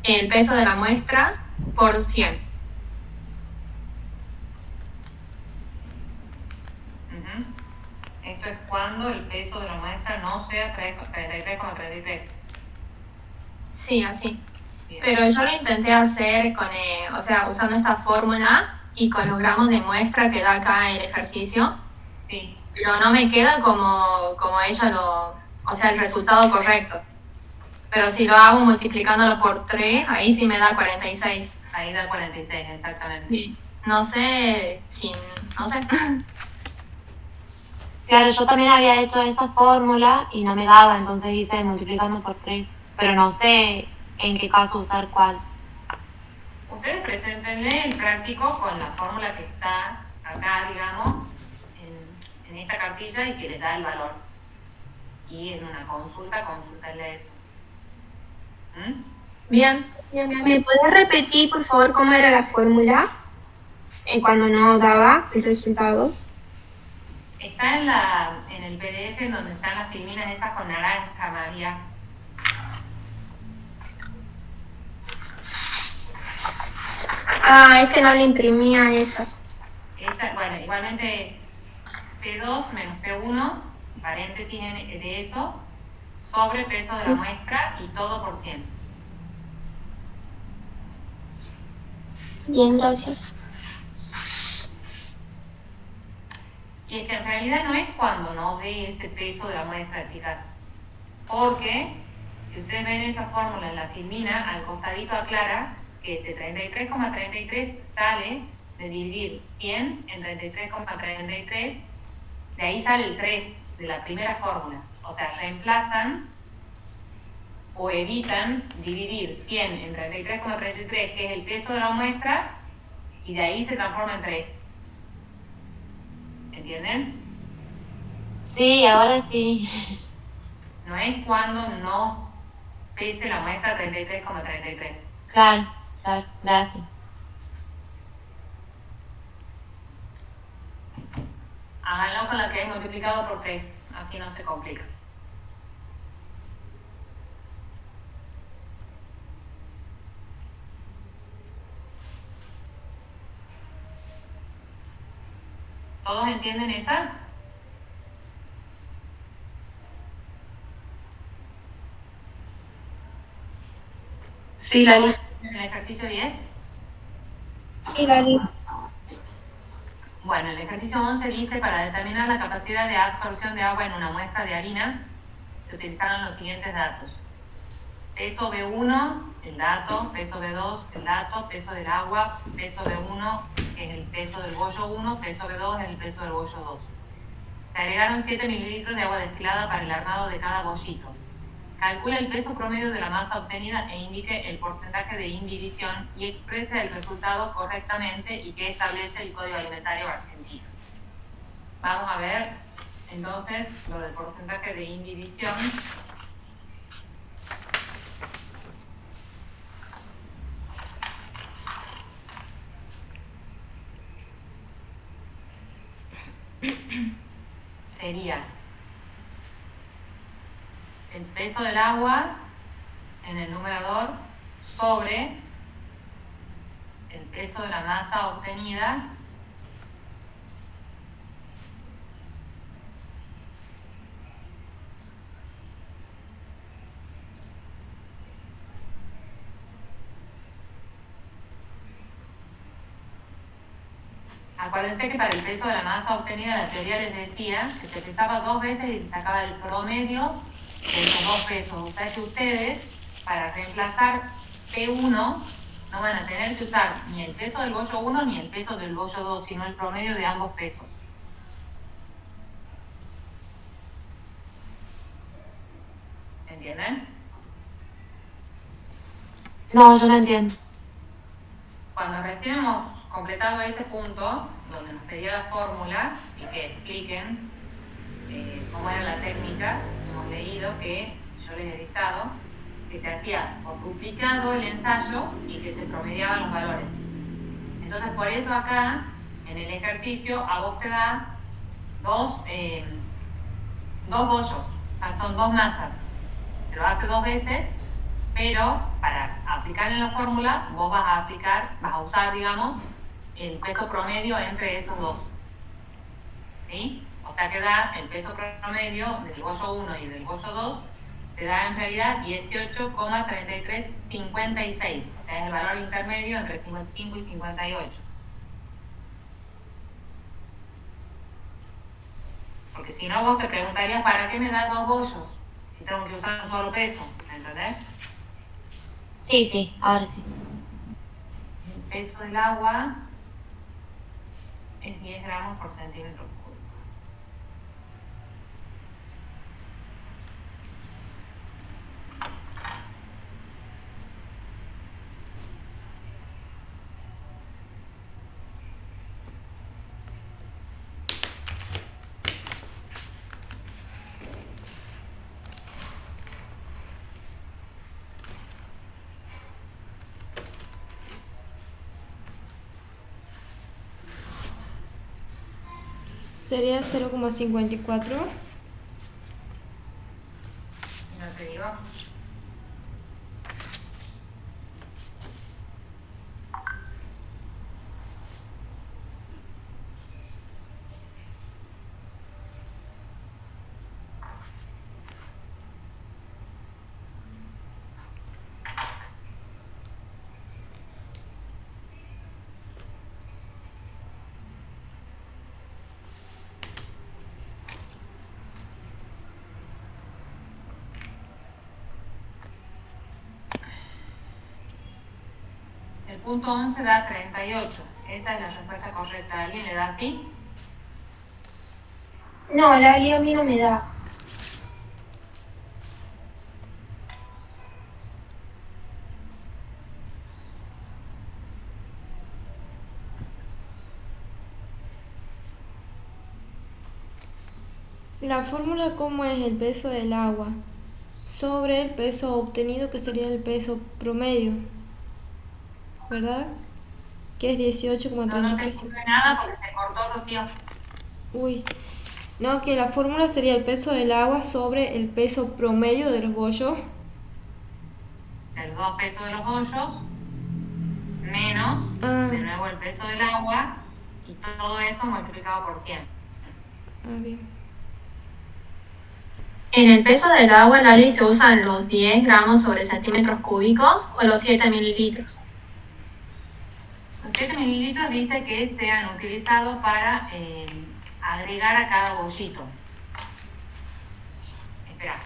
El peso de la muestra por 100. Esto es cuando el peso de la muestra no sea 33,33. Sí, así. Bien. Pero yo lo intenté hacer con, usando esta fórmula y con los gramos de muestra que da acá el ejercicio, Sí, pero no me queda como ella el resultado correcto. Pero si lo hago multiplicándolo por 3, ahí sí me da 46. ahí da 46, exactamente. Sí. No sé. Claro, yo también había hecho esa fórmula y no me daba, entonces hice multiplicando por 3. Pero no sé en qué caso usar cuál. Ustedes preséntenle el práctico con la fórmula que está acá, digamos, en esta cartilla y que les da el valor. Y en una consulta, consúltenle eso. Bien. ¿Me puedes repetir, por favor, cómo era la fórmula cuando no daba el resultado? Está en el PDF en donde están las filminas esas con naranja, María. Es que no le imprimía eso. Bueno, igualmente es P2 menos P1, paréntesis de eso, sobre peso de la muestra y todo por 100. Bien, gracias. Y es que en realidad no es cuando no dé ese peso de la muestra, chicas. Porque, si ustedes ven esa fórmula en la filmina, al costadito aclara que ese 33,33 sale de dividir 100 en 33,33, de ahí sale el 3 de la primera fórmula. O sea, reemplazan o evitan dividir 100 en 33,33, que es el peso de la muestra, y de ahí se transforma en 3. ¿Entienden? Sí, ahora sí. No es cuando no pese la muestra 33,33. Claro, gracias. Háganlo con la que es multiplicado por 3, así no se complica. ¿Todos entienden esa? Sí, Lali. ¿En el ejercicio 10? Sí, Lali. Bueno, el ejercicio 11 dice, para determinar la capacidad de absorción de agua en una muestra de harina, se utilizaron los siguientes datos. Peso B1, el dato, peso B2, el dato, peso del agua, peso B1 es el peso del bollo 1, peso B2 es el peso del bollo 2. Se agregaron 7 mililitros de agua destilada para el armado de cada bollito. Calcula el peso promedio de la masa obtenida e indique el porcentaje de indivisión y exprese el resultado correctamente y que establece el Código Alimentario Argentino. Vamos a ver entonces lo del porcentaje de indivisión. Sería el peso del agua en el numerador sobre el peso de la masa obtenida Acuérdense que para el peso de la masa obtenida, la teoría les decía que se pesaba 2 veces y se sacaba el promedio de esos 2 pesos. O sea que ustedes, para reemplazar P1, no van a tener que usar ni el peso del bollo 1 ni el peso del bollo 2, sino el promedio de ambos pesos. ¿Entienden? No, yo no entiendo. Cuando recién hemos completado ese punto, donde nos pedía la fórmula y que expliquen cómo era la técnica, hemos leído que yo les he dictado que se hacía por duplicado el ensayo y que se promediaban los valores. Entonces, por eso acá, en el ejercicio, a vos te da dos bollos, o sea, son 2 masas. Te lo hace 2 veces, pero para aplicar en la fórmula, vos vas a usar, digamos, el peso promedio entre esos 2. ¿Sí? O sea que da el peso promedio del bollo 1 y del bollo 2, te da en realidad 18,3356. O sea, es el valor intermedio entre 55 y 58. Porque si no, vos te preguntarías, ¿para qué me da 2 bollos? Si tengo que usar un solo peso, ¿entendés? Sí, ahora sí. El peso del agua es 10 gramos por centímetro cúbico. sería 0,54. No te digo. El punto 11 da 38. Esa es la respuesta correcta. ¿Alguien le da así? No, la Ali a mí no me da. La fórmula como es el peso del agua sobre el peso obtenido, que sería el peso promedio, ¿verdad? Que es No te 18,33. escuché nada porque se cortó, Rocío. Uy, no, que la fórmula sería el peso del agua sobre el peso promedio de los bollos. El 2 pesos de los bollos menos, Ah. de nuevo, el peso del agua y todo eso multiplicado por 100. Bien. En el peso del agua, Lali, se usan los 10 gramos sobre centímetros cúbicos o los 7 mililitros. Los 7 mililitros dice que sean utilizados para agregar a cada bollito. Espera,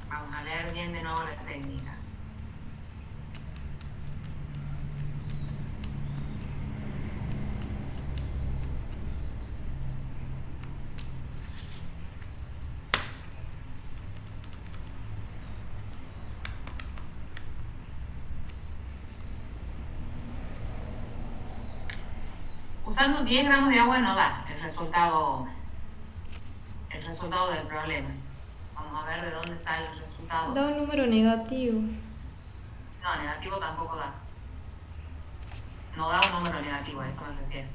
vamos a leer bien de nuevo la técnica. Usando 10 gramos de agua no da el resultado del problema. Vamos a ver de dónde sale el resultado. Da un número negativo. No, negativo tampoco da. No da un número negativo, a eso me refiero.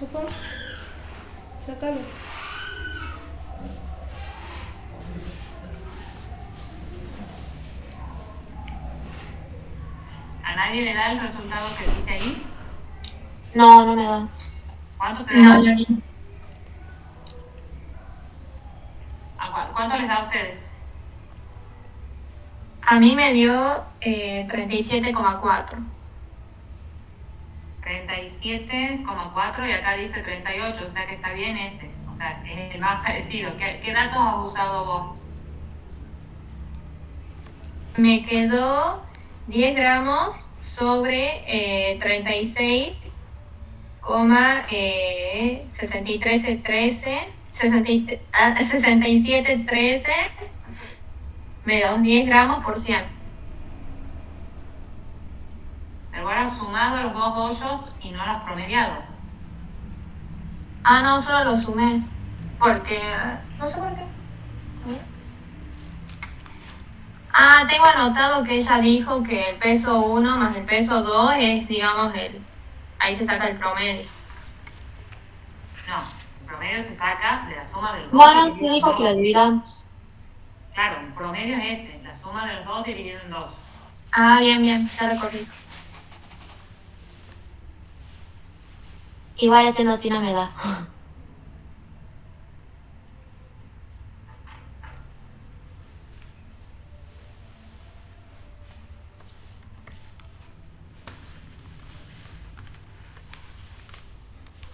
Opa, sácalo. ¿A nadie le da el resultado que dice ahí? No, no me da. ¿Cuánto te da? No, Lali. ¿Cuánto les da a ustedes? A mí me dio 37,4. 37,4 y acá dice 38, o sea que está bien ese. O sea, es el más parecido. ¿Qué datos has usado vos? Me quedó 10 gramos sobre 67,13 me da 10 gramos por 100. Pero ahora has sumado los dos bollos y no los has promediado. Ah, no, solo lo sumé. Porque... no sé por qué. Ah, tengo anotado que ella dijo que el peso 1 más el peso 2 es, digamos, ahí se saca el promedio. No, el promedio se saca de la suma de los dos. Bueno, sí dijo que lo dividamos. Claro, el promedio es ese, la suma de los dos dividido en 2. Ah, bien, ya recorrí. Igual haciendo así no me da.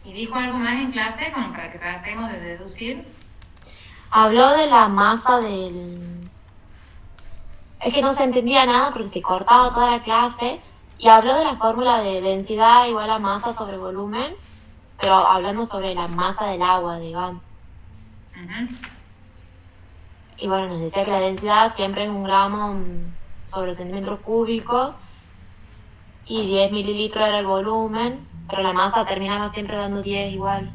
¿Y dijo algo más en clase como para que tratemos de deducir? Habló de la masa del... Es que no se entendía nada porque se cortaba toda la clase. Y habló de la fórmula de densidad igual a masa sobre volumen, pero hablando sobre la masa del agua, digamos. Ujú. Y bueno, nos decía que la densidad siempre es 1 gramo sobre centímetros cúbicos y 10 mililitros era el volumen, pero la masa terminaba siempre dando 10 igual.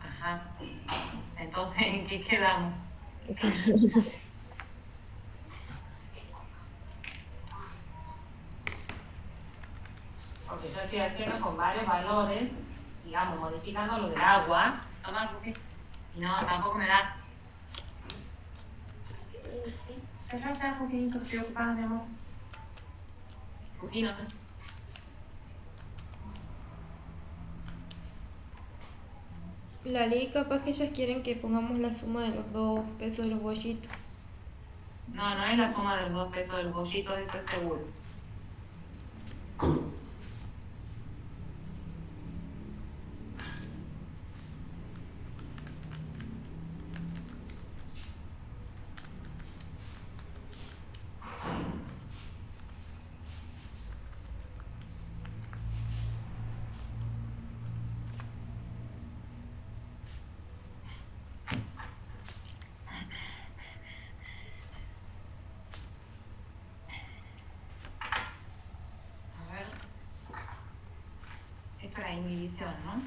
Ajá. Entonces, ¿en qué quedamos? No sé. Porque yo estoy haciendo con varios valores, digamos, modificando lo del agua. Toma, Ruki. Y no, tampoco me da. Cerra ya, Ruki, que estoy ocupada, mi amor. Ruki, no. Lali, capaz que ellas quieren que pongamos la suma de los dos pesos de los bollitos. No, no es la suma de los 2 pesos del bollito, eso es seguro. A ver. Esto era inhibición, ¿no?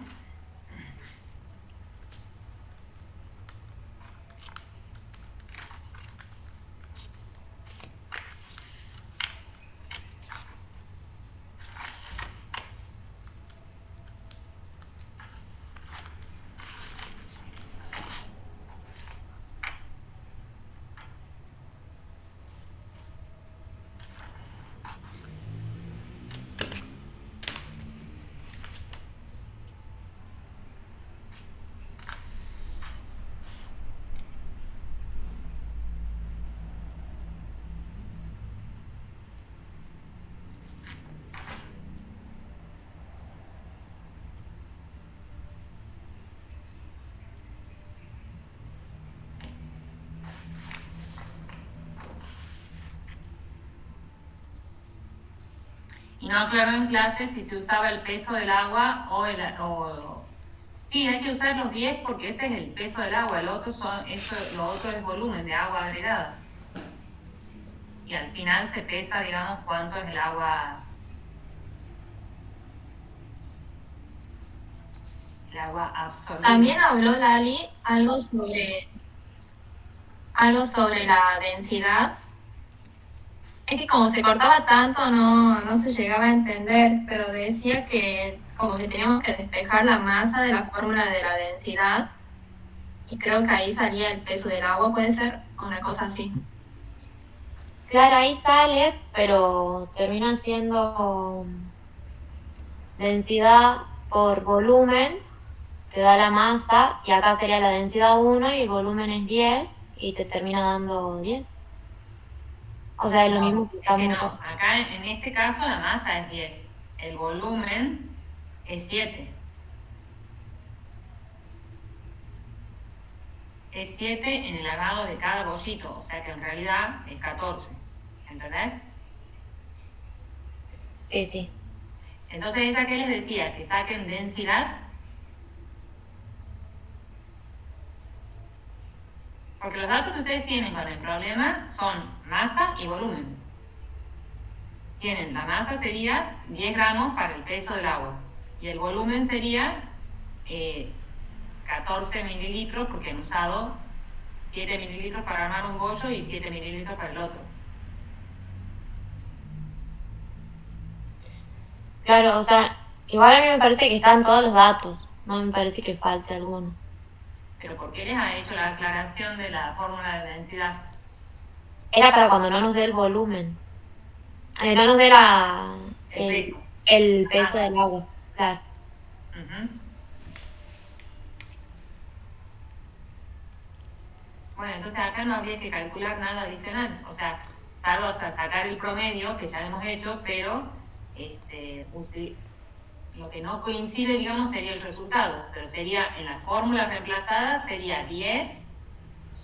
Y no aclaró en clase si se usaba el peso del agua o... Sí, hay que usar los 10 porque ese es el peso del agua, lo otro es volumen de agua agregada. Y al final se pesa, digamos, cuánto es el agua absorbida. También habló Lali algo sobre la densidad. Es que como se cortaba tanto no se llegaba a entender, pero decía que como que teníamos que despejar la masa de la fórmula de la densidad y creo que ahí salía el peso del agua, puede ser una cosa así. Claro, ahí sale, pero termina siendo densidad por volumen, te da la masa, y acá sería la densidad 1 y el volumen es 10, y te termina dando 10. O sea, es lo mismo que estamos no, acá en este caso la masa es 10, el volumen es 7. Es 7 en el agregado de cada bollito, o sea que en realidad es 14, ¿entendés? Sí, sí. Entonces, ¿ella qué les decía? Que saquen densidad. Porque los datos que ustedes tienen con el problema son masa y volumen. Tienen, la masa sería 10 gramos para el peso del agua. Y el volumen sería 14 mililitros, porque han usado 7 mililitros para armar un bollo y 7 mililitros para el otro. Claro, o sea, igual a mí me parece que están todos los datos, no me parece que falte alguno. Pero ¿por qué les ha hecho la aclaración de la fórmula de densidad? Era para cuando no nos dé el volumen. No nos dé el peso del agua, claro. Uh-huh. Bueno, entonces acá no habría que calcular nada adicional. O sea, salvo sacar el promedio, que ya hemos hecho, pero lo que no coincide, digamos, sería el resultado, pero sería, en la fórmula reemplazada, sería 10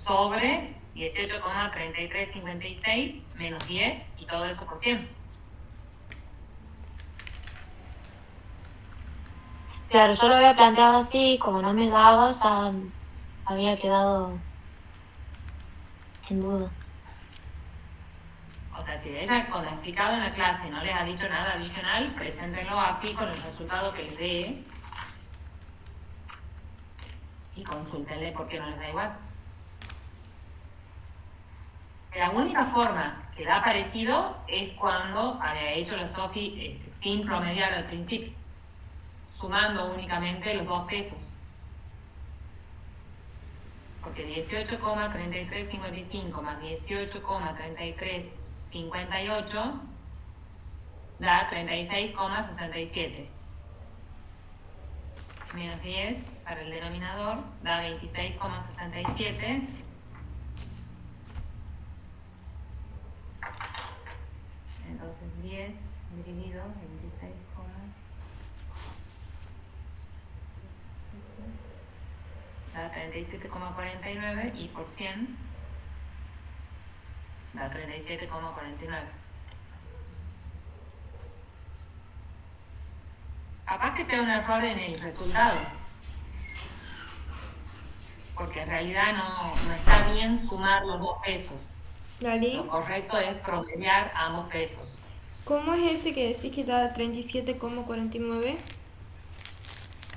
sobre 18,3356 menos 10 y todo eso por 100. Claro, yo lo había planteado así, como no me daba, ya había quedado en duda. O sea, si ella, con lo explicado en la clase, no les ha dicho nada adicional, preséntenlo así con el resultado que les dé y consúltenle por qué no les da igual. La única forma que da parecido es cuando había hecho la Sofi sin promediar al principio, sumando únicamente los dos pesos. Porque 18,3355 más 18,3358 da 36,67. Menos 10 para el denominador da 26,67. Entonces 10 dividido 26, da 37,49 y por 100 da 37,49. Capaz que sea un error en el resultado, porque en realidad no está bien sumar los dos pesos. Lali, Lo correcto es promediar ambos pesos. ¿cómo es ese que decís que da 37,49?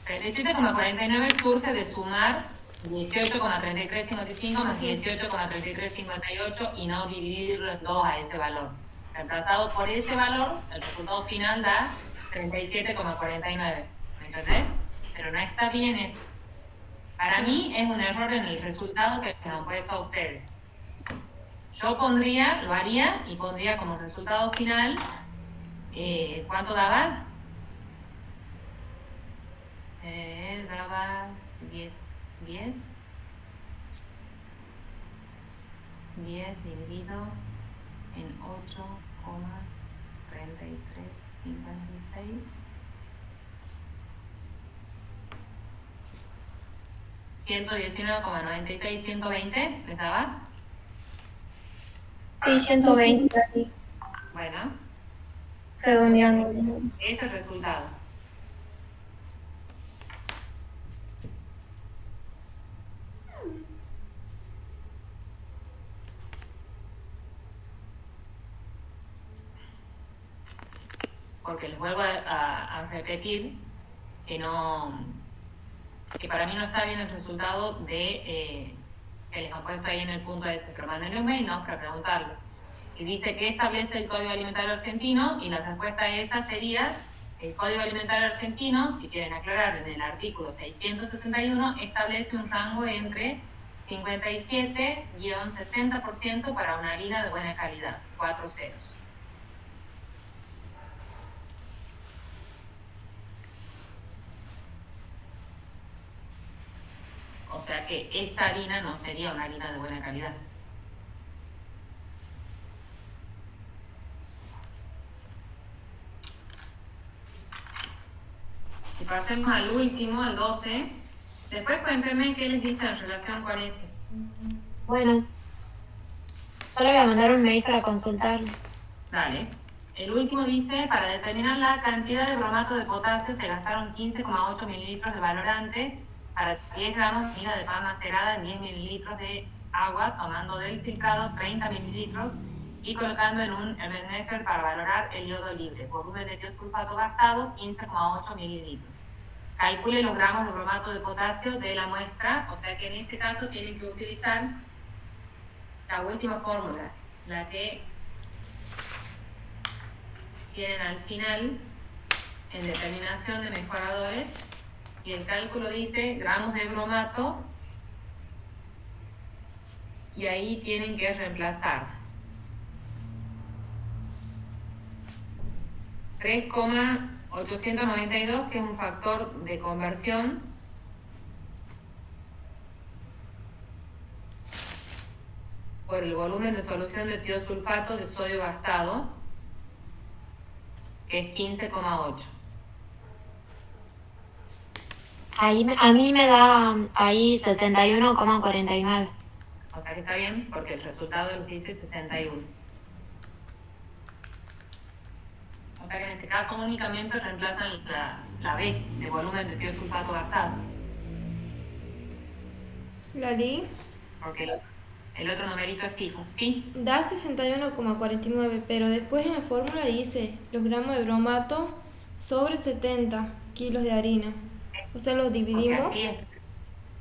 37,49 surge de sumar 18,3355 más 18,3358 y no dividir los dos a ese valor. Reemplazado por ese valor, el resultado final da 37,49. ¿Me entendés? Pero no está bien eso. Para mí es un error en el resultado que han puesto a ustedes. Yo lo haría y pondría como resultado final, ¿cuánto daba? Daba 10 dividido en 8,3356. 119,96, 120, ¿les daba? Sí, 120, Lali, Bueno, redondeando. ese es el resultado. Porque les vuelvo a repetir que para mí no está bien el resultado de que les han puesto ahí en el punto ese, pero mándenle un mail, ¿no?, para preguntarlo. Y dice que establece el Código Alimentario Argentino, y la respuesta a esa sería: el Código Alimentario Argentino, si quieren aclarar, en el artículo 661 establece un rango entre 57-60% para una harina de buena calidad, 4 ceros. O sea que esta harina no sería una harina de buena calidad. Y pasemos al último, al 12. Después cuéntenme qué les dice en relación con ese. Bueno, yo le voy a mandar un mail para consultarlo. Dale. El último dice: para determinar la cantidad de bromato de potasio se gastaron 15,8 mililitros de valorante para 10 gramos de harina de pan macerada en 10 mililitros de agua, tomando del filtrado 30 mililitros y colocando en un Ebenezer para valorar el yodo libre. Volumen de tiosulfato gastado, 15,8 mililitros. Calcule los gramos de bromato de potasio de la muestra, o sea que en este caso tienen que utilizar la última fórmula, la que tienen al final en determinación de mejoradores, y el cálculo dice gramos de bromato, y ahí tienen que reemplazar 3,892, que es un factor de conversión, por el volumen de solución de tiosulfato de sodio gastado, que es 15,8. A mí me da ahí 61,49. O sea que está bien porque el resultado nos dice 61. O sea que en este caso únicamente reemplazan la B de volumen de tiosulfato gastado. Lali, Porque el otro numerito es fijo, ¿sí? da 61,49, pero después en la fórmula dice los gramos de bromato sobre 70 kilos de harina. O sea, los Porque dividimos. así es.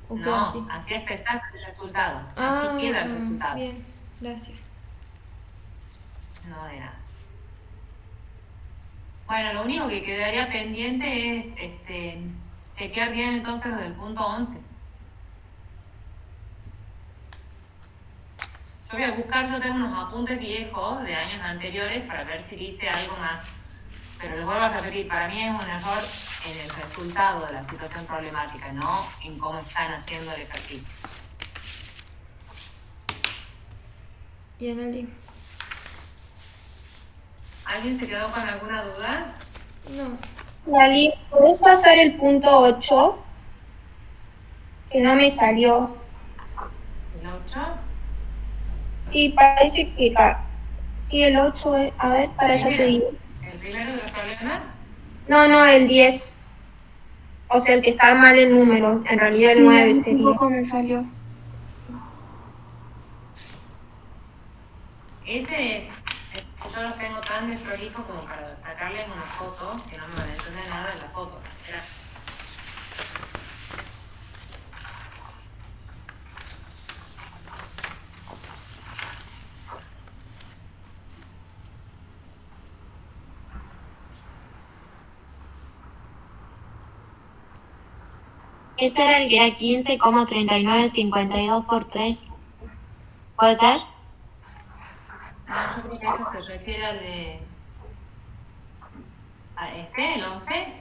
¿O qué No, así? así expresas el resultado. Así queda el resultado. Bien, gracias. No de nada. Bueno, lo único que quedaría pendiente es chequear bien entonces lo del punto 11. Yo voy a buscar, yo tengo unos apuntes viejos de años anteriores para ver si dice algo más. Pero les vuelvo a repetir, para mí es un error en el resultado de la situación problemática, no en cómo están haciendo el ejercicio. Bien, Lali. ¿Alguien se quedó con alguna duda? No. Lali, ¿puedes pasar el punto 8? Que no me salió. ¿El 8? Sí, parece que... Sí, el 8, a ver, para allá te digo. ¿El primero de los problemas? No, el 10. O sea, el que está mal el número. En realidad el 9 sería. Tampoco me salió. Ese es, yo los tengo tan desprolijos como para sacarles una foto, que no me van a entender nada de la foto. Era- Ese era el que era 15,3952 por 3. ¿Puede ser? No, yo creo que eso se refiere al de... ¿A el 11?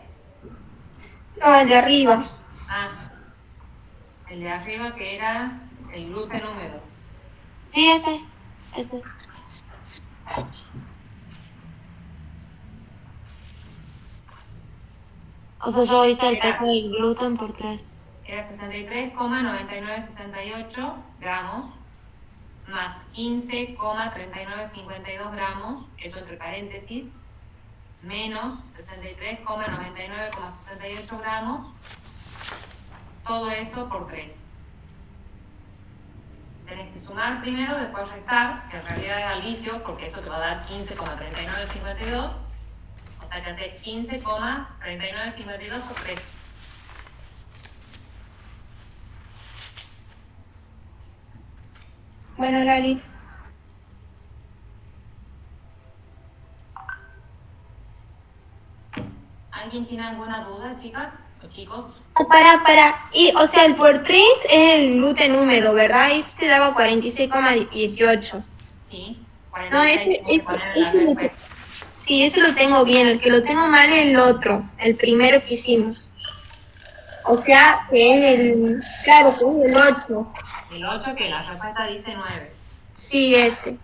No, el de arriba. Ah, el de arriba que era el gluten húmedo. Sí, ese. O sea, yo hice el peso del gluten por 3. Era 63,9968 gramos más 15,3952 gramos, eso entre paréntesis, menos 63,99,68 gramos, todo eso por 3. Tenés que sumar primero, después restar, que en realidad es alicio, porque eso te va a dar 15,3952, o sea que haces 15,3952 por 3. Bueno, Lali. ¿Alguien tiene alguna duda, chicas o chicos? Para. Y, o sea, el por 3 es el gluten húmedo, ¿verdad? Ese te daba 46,18. Sí. No, 46 tenés que poner en la respuesta. Sí, ese lo tengo bien. El que lo tengo mal es el otro, el primero que hicimos. O sea, que es el... Claro, que es el 8. El 8 que la respuesta dice 9. Sí, ese.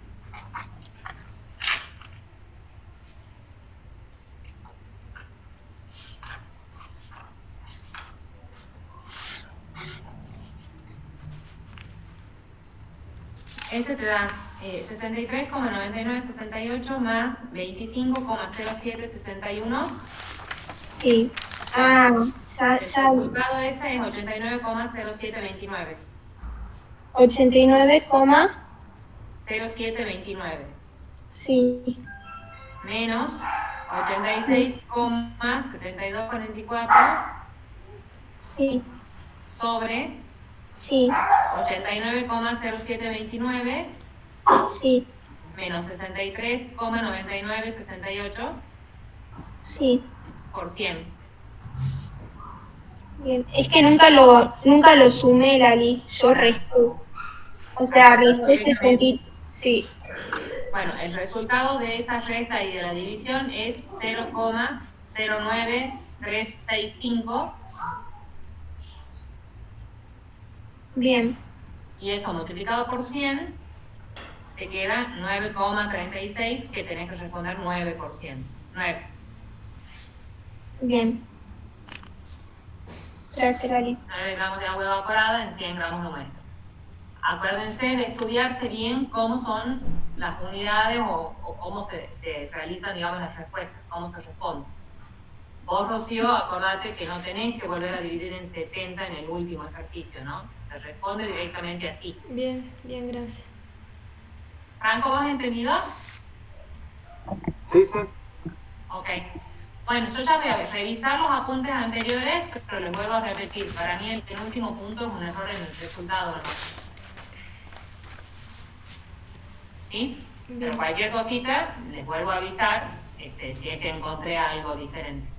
Ese te da 63,9968 más 25,0761. Sí. Ah, El ya. resultado ese es 89,0729. 89, 0729. sí. Menos 86,7244 Sí. sobre Sí. 89,0729 Sí. menos 63,9968 Sí. por 100. Bien. Es que nunca lo sumé, Lali. Yo resté. O sea, resté 60. Sí. Bueno, el resultado de esa resta y de la división es 0,09365 Bien. y eso multiplicado por 100 te queda 9,36 que tenés que responder 9%. 9. Bien. Gracias, Lali. 9 gramos de agua evaporada en 100 gramos de muestra. Acuérdense de estudiarse bien cómo son las unidades o cómo se realizan, digamos, las respuestas, cómo se responde. Vos, Rocío, acordate que no tenés que volver a dividir en 70 en el último ejercicio, ¿no? Se responde directamente así. Bien, bien, gracias. Franco, ¿vos has entendido? Sí, sí. Ok. Bueno, yo ya voy a revisar los apuntes anteriores, pero les vuelvo a repetir. Para mí el penúltimo punto es un error en el resultado, ¿no? ¿Sí? Bien. Pero cualquier cosita, les vuelvo a avisar si es que encontré algo diferente.